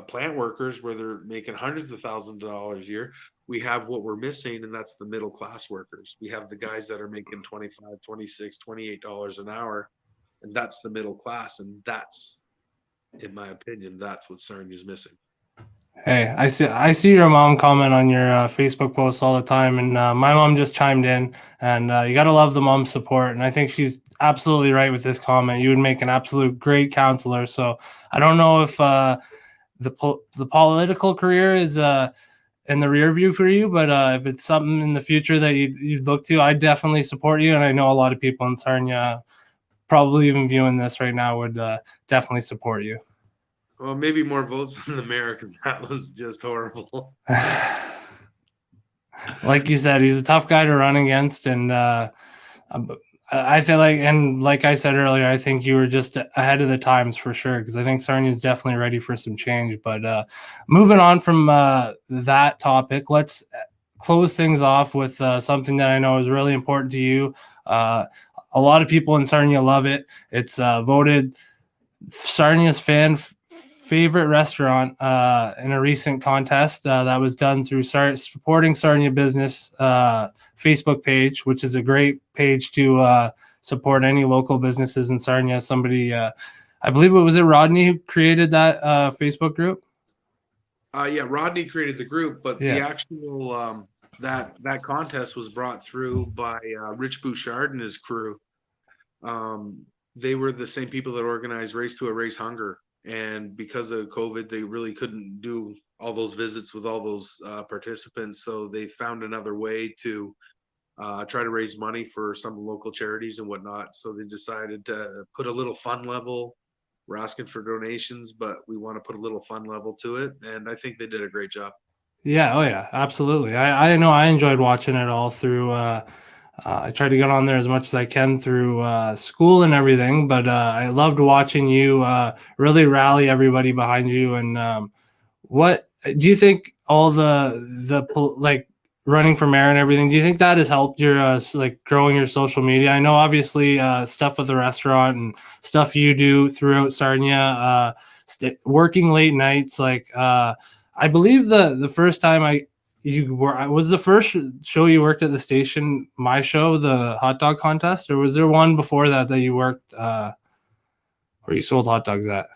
[SPEAKER 2] plant workers where they're making hundreds of thousands of dollars a year. We have what we're missing, and that's the middle class workers. We have the guys that are making 25, 26, $28 an hour, and that's the middle class. And that's, in my opinion, that's what Sarnia's missing.
[SPEAKER 1] Hey, I see your mom comment on your Facebook posts all the time, and my mom just chimed in, and you got to love the mom support, and I think she's absolutely right with this comment. You would make an absolute great counselor. So I don't know if the political career is in the rear view for you, but if it's something in the future that you'd look to, I definitely support you, and I know a lot of people in Sarnia, probably even viewing this right now, would definitely support you.
[SPEAKER 2] Well, maybe more votes than the mayor, because that was just horrible.
[SPEAKER 1] Like you said, he's a tough guy to run against, and I feel like, and like I said earlier, I think you were just ahead of the times for sure, because I think Sarnia is definitely ready for some change. But moving on from that topic, let's close things off with something that I know is really important to you. A lot of people in Sarnia love it. It's voted Sarnia's favorite restaurant in a recent contest that was done through supporting Sarnia Business Facebook page, which is a great page to support any local businesses in Sarnia. Somebody, I believe it Rodney who created that Facebook group.
[SPEAKER 2] Yeah, Rodney created the group, but
[SPEAKER 1] Yeah.
[SPEAKER 2] the actual that contest was brought through by Rich Bouchard and his crew. They were the same people that organized Race to Erase Hunger, and because of COVID, they really couldn't do all those visits with all those participants. So they found another way to try to raise money for some local charities and whatnot. So they decided to put a little fun level. We're asking for donations, but we want to put a little fun level to it, and I think they did a great job.
[SPEAKER 1] Yeah, oh yeah, absolutely. I know I enjoyed watching it all through. I try to get on there as much as I can through school and everything, but I loved watching you really rally everybody behind you. And what do you think? All the like running for mayor and everything. Do you think that has helped your like growing your social media? I know obviously stuff with the restaurant and stuff you do throughout Sarnia, working late nights. Like I believe the first time you were was the first show you worked at the station, my show, the hot dog contest, or was there one before that you worked where you sold hot dogs at?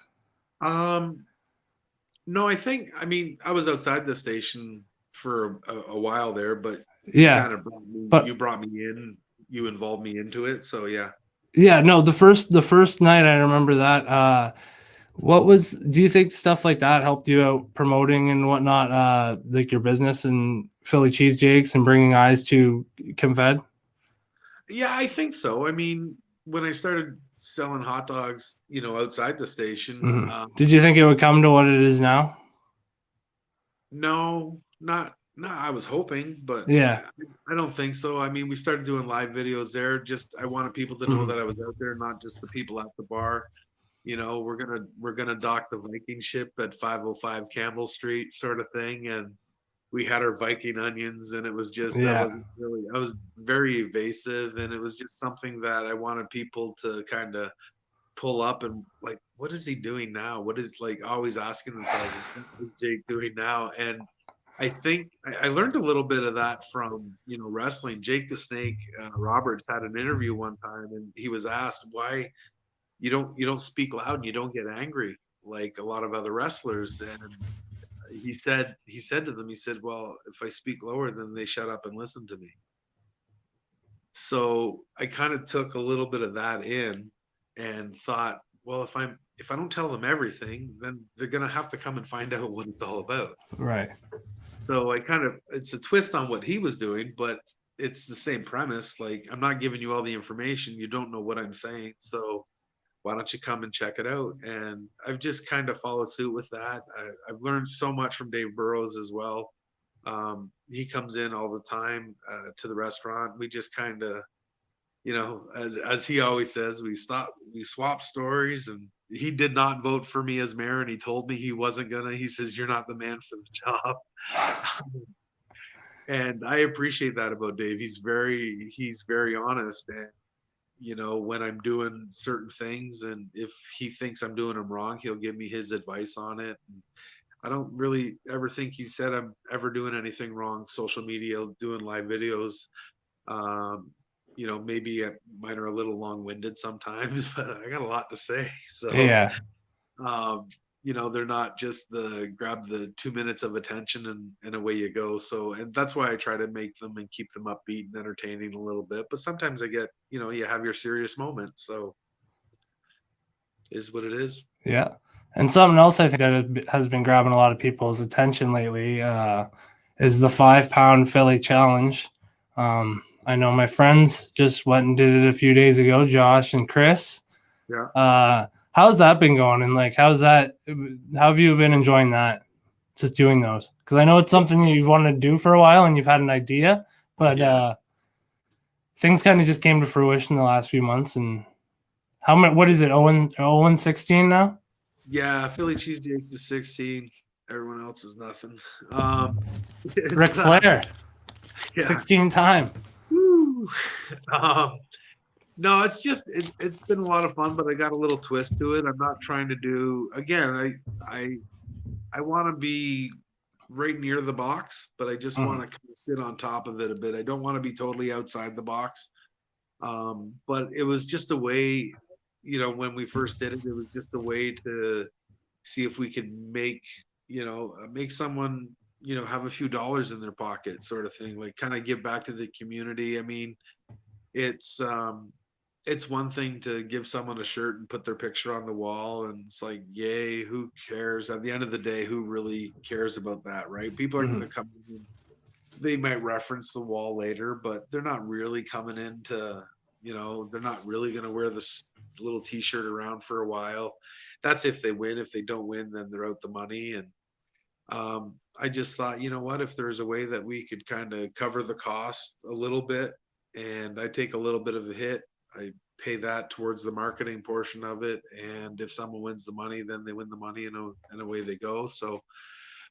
[SPEAKER 2] No, I mean, I was outside the station for a while there, but
[SPEAKER 1] Yeah,
[SPEAKER 2] kind of
[SPEAKER 1] but
[SPEAKER 2] you brought me in, you involved me into it. So yeah.
[SPEAKER 1] yeah, no, the first night I remember that. Do you think stuff like that helped you out promoting and whatnot, like your business and Philly cheesesteaks and bringing eyes to Confed?
[SPEAKER 2] Yeah, I think so. I mean, when I started selling hot dogs, outside the station,
[SPEAKER 1] Did you think it would come to what it is now?
[SPEAKER 2] no, not I was hoping, but
[SPEAKER 1] Yeah.
[SPEAKER 2] I don't think so. I mean, we started doing live videos there. Just I wanted people to know that I was out there, not just the people at the bar. We're gonna dock the Viking ship at 505 Campbell Street, sort of thing, and we had our Viking onions, and it was just
[SPEAKER 1] Yeah.
[SPEAKER 2] I was very evasive, and it was just something that I wanted people to kind of pull up and like, what is he doing now? What is, like, always asking themselves, what is Jake doing now? And I think I learned a little bit of that from wrestling. Jake the Snake Roberts had an interview one time, and he was asked why you don't speak loud and you don't get angry like a lot of other wrestlers. And he said to them, he said, well, if I speak lower, then they shut up and listen to me. So I kind of took a little bit of that in and thought, well, if I don't tell them everything, then they're gonna have to come and find out what it's all about.
[SPEAKER 1] Right.
[SPEAKER 2] So it's a twist on what he was doing, but it's the same premise. Like, I'm not giving you all the information, you don't know what I'm saying, so why don't you come and check it out? And I've just kind of followed suit with that. I've learned so much from Dave Burrows as well. He comes in all the time to the restaurant. We just kind of, as he always says, we swap stories. And he did not vote for me as mayor, and he told me he wasn't gonna. He says, you're not the man for the job. And I appreciate that about Dave. He's very honest, and when I'm doing certain things, and if he thinks I'm doing them wrong, he'll give me his advice on it. And I don't really ever think he said I'm ever doing anything wrong. Social media, doing live videos. Maybe mine are a little long-winded sometimes, but I got a lot to say. So,
[SPEAKER 1] Yeah.
[SPEAKER 2] they're not just grab the 2 minutes of attention and away you go. So, and that's why I try to make them and keep them upbeat and entertaining a little bit. But sometimes I get, you have your serious moments. So, is what it is.
[SPEAKER 1] Yeah. And something else I think that has been grabbing a lot of people's attention lately is the 5-pound Philly challenge. I know my friends just went and did it a few days ago, Josh and Chris.
[SPEAKER 2] Yeah.
[SPEAKER 1] How's that been going? And like, how have you been enjoying that? Just doing those? Because I know it's something you've wanted to do for a while and you've had an idea, but things kind of just came to fruition the last few months. And what is it? 0-16 now?
[SPEAKER 2] Yeah, Philly cheesesteaks is 16. Everyone else is nothing.
[SPEAKER 1] Ric Flair, 16 time.
[SPEAKER 2] Woo. No, it's been a lot of fun, but I got a little twist to it. I'm not trying to do, again, I want to be right near the box, but I just want to kind of sit on top of it a bit. I don't want to be totally outside the box. But it was just a way, when we first did it, it was just a way to see if we could make someone, have a few dollars in their pocket, sort of thing, like kind of give back to the community. I mean, it's one thing to give someone a shirt and put their picture on the wall, and it's like, yay, who cares? At the end of the day, who really cares about that, right? People are going to come in, they might reference the wall later, but they're not really coming in to, they're not really going to wear this little t-shirt around for a while. That's if they win. If they don't win, then they're out the money. And I just thought, you know what, if there's a way that we could kind of cover the cost a little bit, and I take a little bit of a hit, I pay that towards the marketing portion of it. And if someone wins the money, then they win the money, and away they go. So,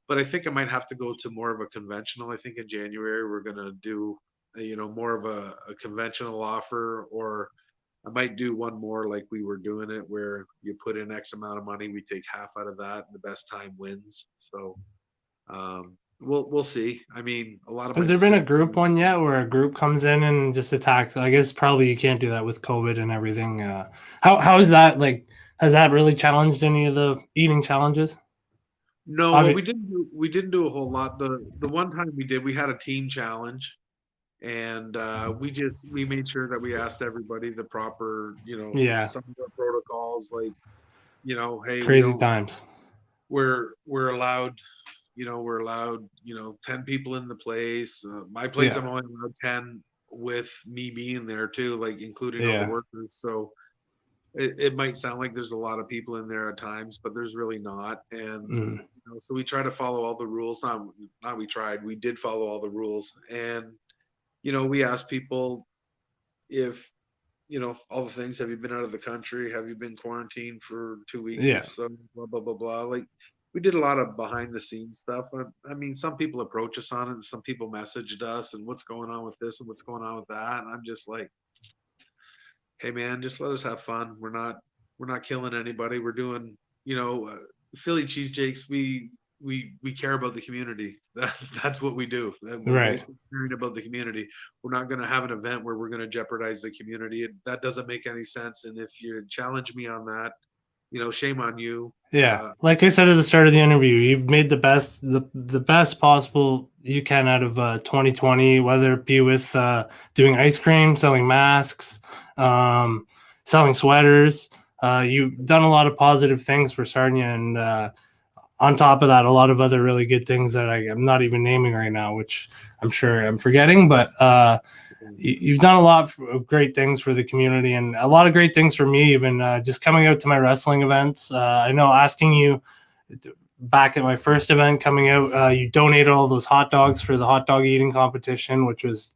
[SPEAKER 2] but I think I might have to go to more of a conventional. I think in January, we're going to do, more of a conventional offer, or I might do one more like we were doing it, where you put in X amount of money, we take half out of that, and the best time wins. So, we'll see. I mean, a lot of
[SPEAKER 1] Has there been a group one yet where a group comes in and just attacks? I guess probably you can't do that with COVID and everything. How is that, like, has that really challenged any of the eating challenges?
[SPEAKER 2] No, well, we didn't do a whole lot. The one time we had a team challenge, and we made sure that we asked everybody the proper, some of the protocols, like, hey,
[SPEAKER 1] crazy times.
[SPEAKER 2] We're allowed, we're allowed, 10 people in the place. My place, I'm only allowed 10, with me being there too, like including all the workers. So it might sound like there's a lot of people in there at times, but there's really not. And so we try to follow all the rules. We did follow all the rules. And we asked people if, all the things. Have you been out of the country? Have you been quarantined for 2 weeks?
[SPEAKER 1] Yeah.
[SPEAKER 2] So blah, blah, blah, blah. Like, we did a lot of behind the scenes stuff. I mean, some people approach us on it, and some people messaged us, and what's going on with this and what's going on with that. And I'm just like, hey man, just let us have fun. We're not killing anybody. We're doing, Philly cheesesteaks. We care about the community. That's what we do. We're basically caring about the community. We're not going to have an event where we're going to jeopardize the community. That doesn't make any sense. And if you challenge me on that, shame on you.
[SPEAKER 1] Yeah. Like I said at the start of the interview, you've made the best possible you can out of 2020, whether it be with doing ice cream, selling masks, selling sweaters. You've done a lot of positive things for Sarnia, and on top of that, a lot of other really good things that I'm not even naming right now, which I'm sure I'm forgetting. But you've done a lot of great things for the community, and a lot of great things for me, even just coming out to my wrestling events. I know asking you back at my first event coming out, you donated all those hot dogs for the hot dog eating competition, which was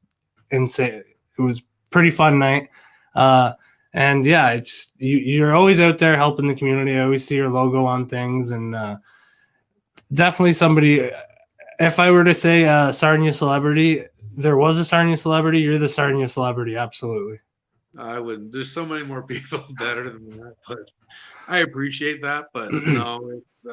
[SPEAKER 1] insane. It was pretty fun night. And yeah, it's you're always out there helping the community. I always see your logo on things, and definitely somebody. If I were to say Sarnia celebrity, there was a Sarnia celebrity, you're the Sarnia celebrity. Absolutely.
[SPEAKER 2] I wouldn't. There's so many more people better than that, but I appreciate that. But no, it's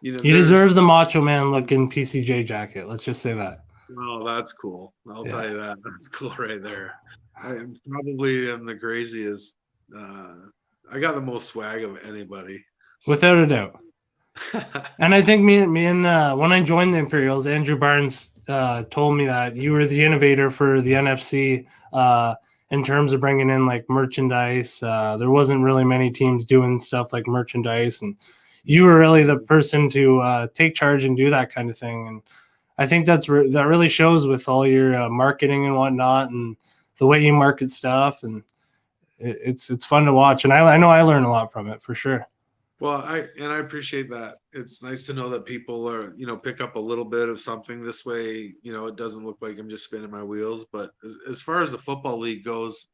[SPEAKER 1] You
[SPEAKER 2] there's
[SPEAKER 1] deserve the Macho Man looking PCJ jacket. Let's just say that.
[SPEAKER 2] well, that's cool. I'll
[SPEAKER 1] Yeah.
[SPEAKER 2] tell you that. That's cool right there. I probably am the craziest. I got the most swag of anybody.
[SPEAKER 1] Without a doubt. And I think me and when I joined the Imperials, Andrew Barnes told me that you were the innovator for the NFC in terms of bringing in like merchandise. There wasn't really many teams doing stuff like merchandise, and you were really the person to take charge and do that kind of thing. And I think that really shows with all your marketing and whatnot, and the way you market stuff, and it's fun to watch. And I know I learned a lot from it for sure.
[SPEAKER 2] Well, I appreciate that. It's nice to know that people are, pick up a little bit of something this way. It doesn't look like I'm just spinning my wheels. But as far as the football league goes,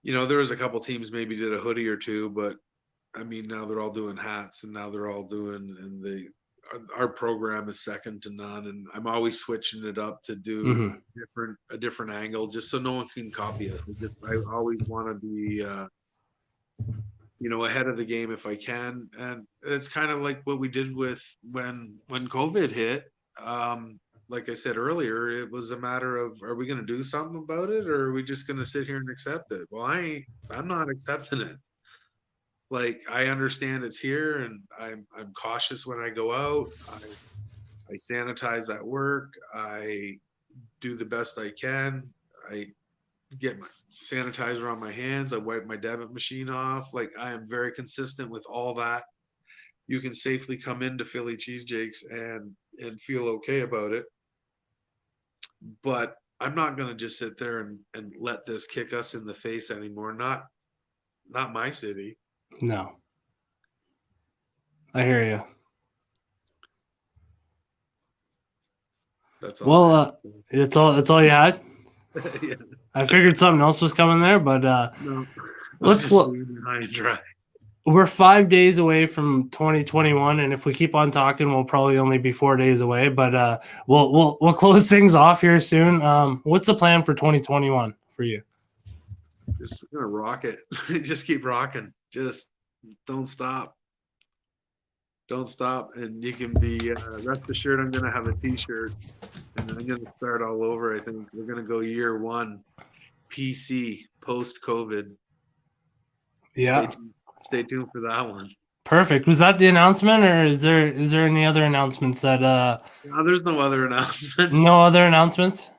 [SPEAKER 2] there was a couple teams maybe did a hoodie or two, but I mean now they're all doing hats, and now they're all doing, and our program is second to none. And I'm always switching it up to do a different angle, just so no one can copy us. I always want to be. Ahead of the game if I can. And it's kind of like what we did with when COVID hit. Like I said earlier, it was a matter of, are we going to do something about it, or are we just going to sit here and accept it? Well, I'm not accepting it. Like, I understand it's here, and I'm cautious when I go out. I sanitize at work. I do the best I can. I get my sanitizer on my hands. I wipe my debit machine off. Like, I am very consistent with all that. You can safely come into Philly Cheesesteaks and feel okay about it. But I'm not going to just sit there and let this kick us in the face anymore. Not my city.
[SPEAKER 1] No. I hear you.
[SPEAKER 2] That's all.
[SPEAKER 1] Well, that's all you had?
[SPEAKER 2] Yeah.
[SPEAKER 1] I figured something else was coming there, but
[SPEAKER 2] No.
[SPEAKER 1] let's look.
[SPEAKER 2] High and dry.
[SPEAKER 1] We're 5 days away from 2021, and if we keep on talking, we'll probably only be 4 days away. But we'll close things off here soon. What's the plan for 2021 for you?
[SPEAKER 2] Just gonna rock it. Just keep rocking. Just don't stop. Don't stop, and you can be rest assured I'm gonna have a T-shirt, and I'm gonna start all over. I think we're gonna go year one, PC post COVID.
[SPEAKER 1] Yeah.
[SPEAKER 2] Stay tuned for that one.
[SPEAKER 1] Perfect. Was that the announcement, or is there any other announcements that
[SPEAKER 2] No, there's no other announcements.
[SPEAKER 1] No other announcements?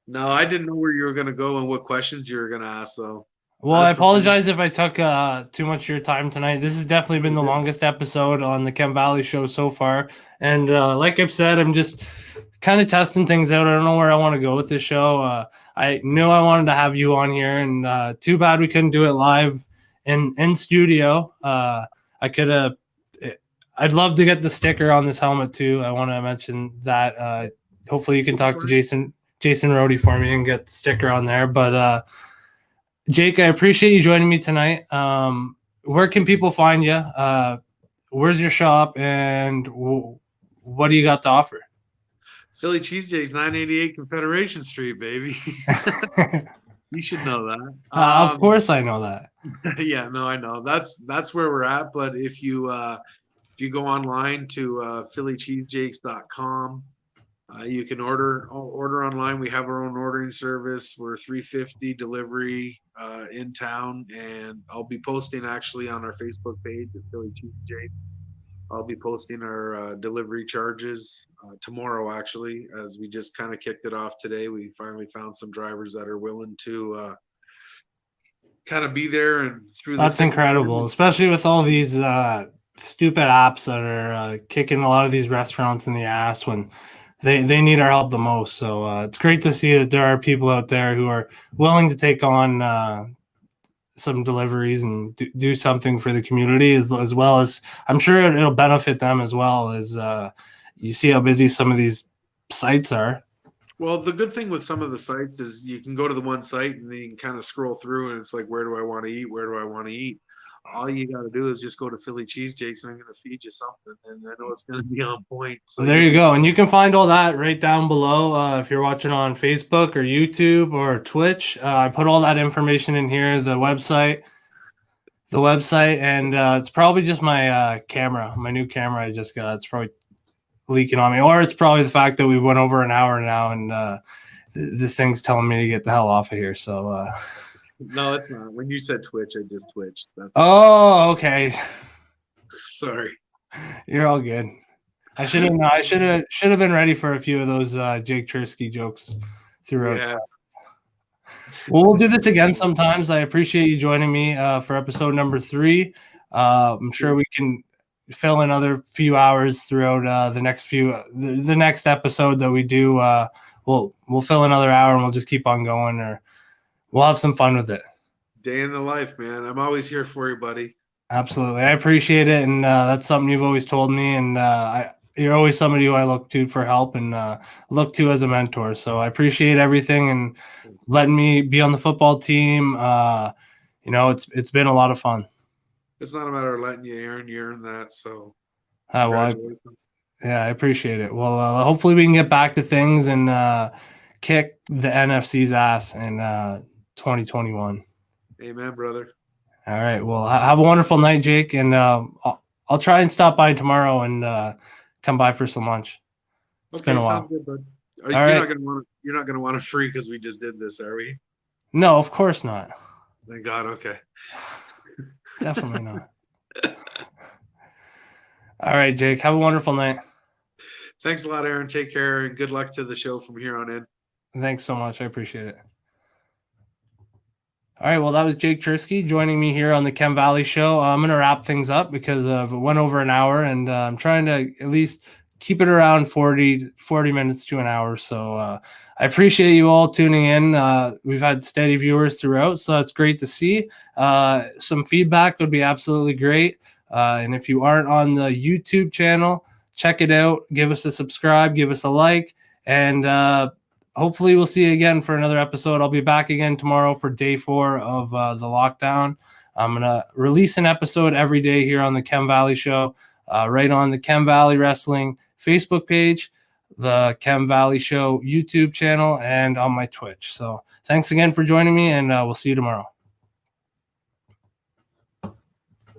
[SPEAKER 2] No, I didn't know where you were gonna go and what questions you were gonna ask, so.
[SPEAKER 1] Well, I apologize if I took too much of your time tonight. This has definitely been the longest episode on the Chem Valley show so far. And like I've said, I'm just kind of testing things out. I don't know where I want to go with this show. I knew I wanted to have you on here, and too bad we couldn't do it live in studio. I'd love to get the sticker on this helmet too. I want to mention that. Hopefully you can talk to Jason Rohde for me and get the sticker on there. But Jake, I appreciate you joining me tonight. Where can people find you? Where's your shop, and what do you got to offer?
[SPEAKER 2] Philly Cheesesteaks, 988 Confederation Street, baby. You should know that.
[SPEAKER 1] Of course I know that.
[SPEAKER 2] Yeah, no, I know. That's where we're at. But if you go online to phillycheesejakes.com, you can order online. We have our own ordering service. We're $3.50 delivery in town, and I'll be posting actually on our Facebook page at Philly Cheesesteaks. I'll be posting our delivery charges tomorrow, actually, as we just kind of kicked it off today. We finally found some drivers that are willing to kind of be there and through.
[SPEAKER 1] That's incredible, especially with all these stupid apps that are kicking a lot of these restaurants in the ass when they need our help the most. So it's great to see that there are people out there who are willing to take on some deliveries and do something for the community, as well as I'm sure it'll benefit them as well, as you see how busy some of these sites are.
[SPEAKER 2] Well, the good thing with some of the sites is you can go to the one site and then you can kind of scroll through, and it's like, where do I want to eat? Where do I want to eat? all you got to do is just go to Philly Cheesesteaks and I'm going to feed you something. And I know it's going to be on point. So
[SPEAKER 1] There you go. And you can find all that right down below. If you're watching on Facebook or YouTube or Twitch, I put all that information in here, the website, and it's probably just my camera, my new camera I just got. It's probably leaking on me, or it's probably the fact that we went over an hour now and this thing's telling me to get the hell off of here. So
[SPEAKER 2] no, it's not. When you said Twitch, I just twitched. That's
[SPEAKER 1] oh, okay.
[SPEAKER 2] Sorry.
[SPEAKER 1] You're all good. I should have been ready for a few of those Jake Cherski jokes throughout.
[SPEAKER 2] Yeah.
[SPEAKER 1] Well, we'll do this again sometimes. I appreciate you joining me for episode number 3. I'm sure we can fill in another few hours throughout the next episode that we do. We'll fill another hour and we'll just keep on going, or we'll have some fun with it.
[SPEAKER 2] Day in the life, man. I'm always here for you, buddy.
[SPEAKER 1] Absolutely. I appreciate it. And that's something you've always told me. And you're always somebody who I look to for help and look to as a mentor. So I appreciate everything and letting me be on the football team. It's been a lot of fun.
[SPEAKER 2] It's not a matter of letting you earn that. So
[SPEAKER 1] congratulations. I appreciate it. Well, hopefully we can get back to things and kick the NFC's ass in 2021.
[SPEAKER 2] Amen, brother.
[SPEAKER 1] All right. Well, have a wonderful night, Jake. And I'll try and stop by tomorrow and come by for some lunch. It's been a while.
[SPEAKER 2] Sounds good, bud. You're not gonna want a free because we just did this, are we?
[SPEAKER 1] No, of course not.
[SPEAKER 2] Thank God. Okay.
[SPEAKER 1] Definitely not. All right, Jake. Have a wonderful night.
[SPEAKER 2] Thanks a lot, Aaron. Take care and good luck to the show from here on in.
[SPEAKER 1] Thanks so much. I appreciate it. All right. Well, that was Jake Cherski joining me here on the Chem Valley Show. I'm going to wrap things up because it went over an hour, and I'm trying to at least keep it around 40 minutes to an hour. So I appreciate you all tuning in. We've had steady viewers throughout, so that's great to see. Some feedback would be absolutely great. And if you aren't on the YouTube channel, check it out. Give us a subscribe, give us a like, and hopefully we'll see you again for another episode. I'll be back again tomorrow for day 4 of the lockdown. I'm going to release an episode every day here on the Chem Valley Show, right on the Chem Valley Wrestling Facebook page, the Chem Valley Show YouTube channel, and on my Twitch. So thanks again for joining me, and we'll see you tomorrow.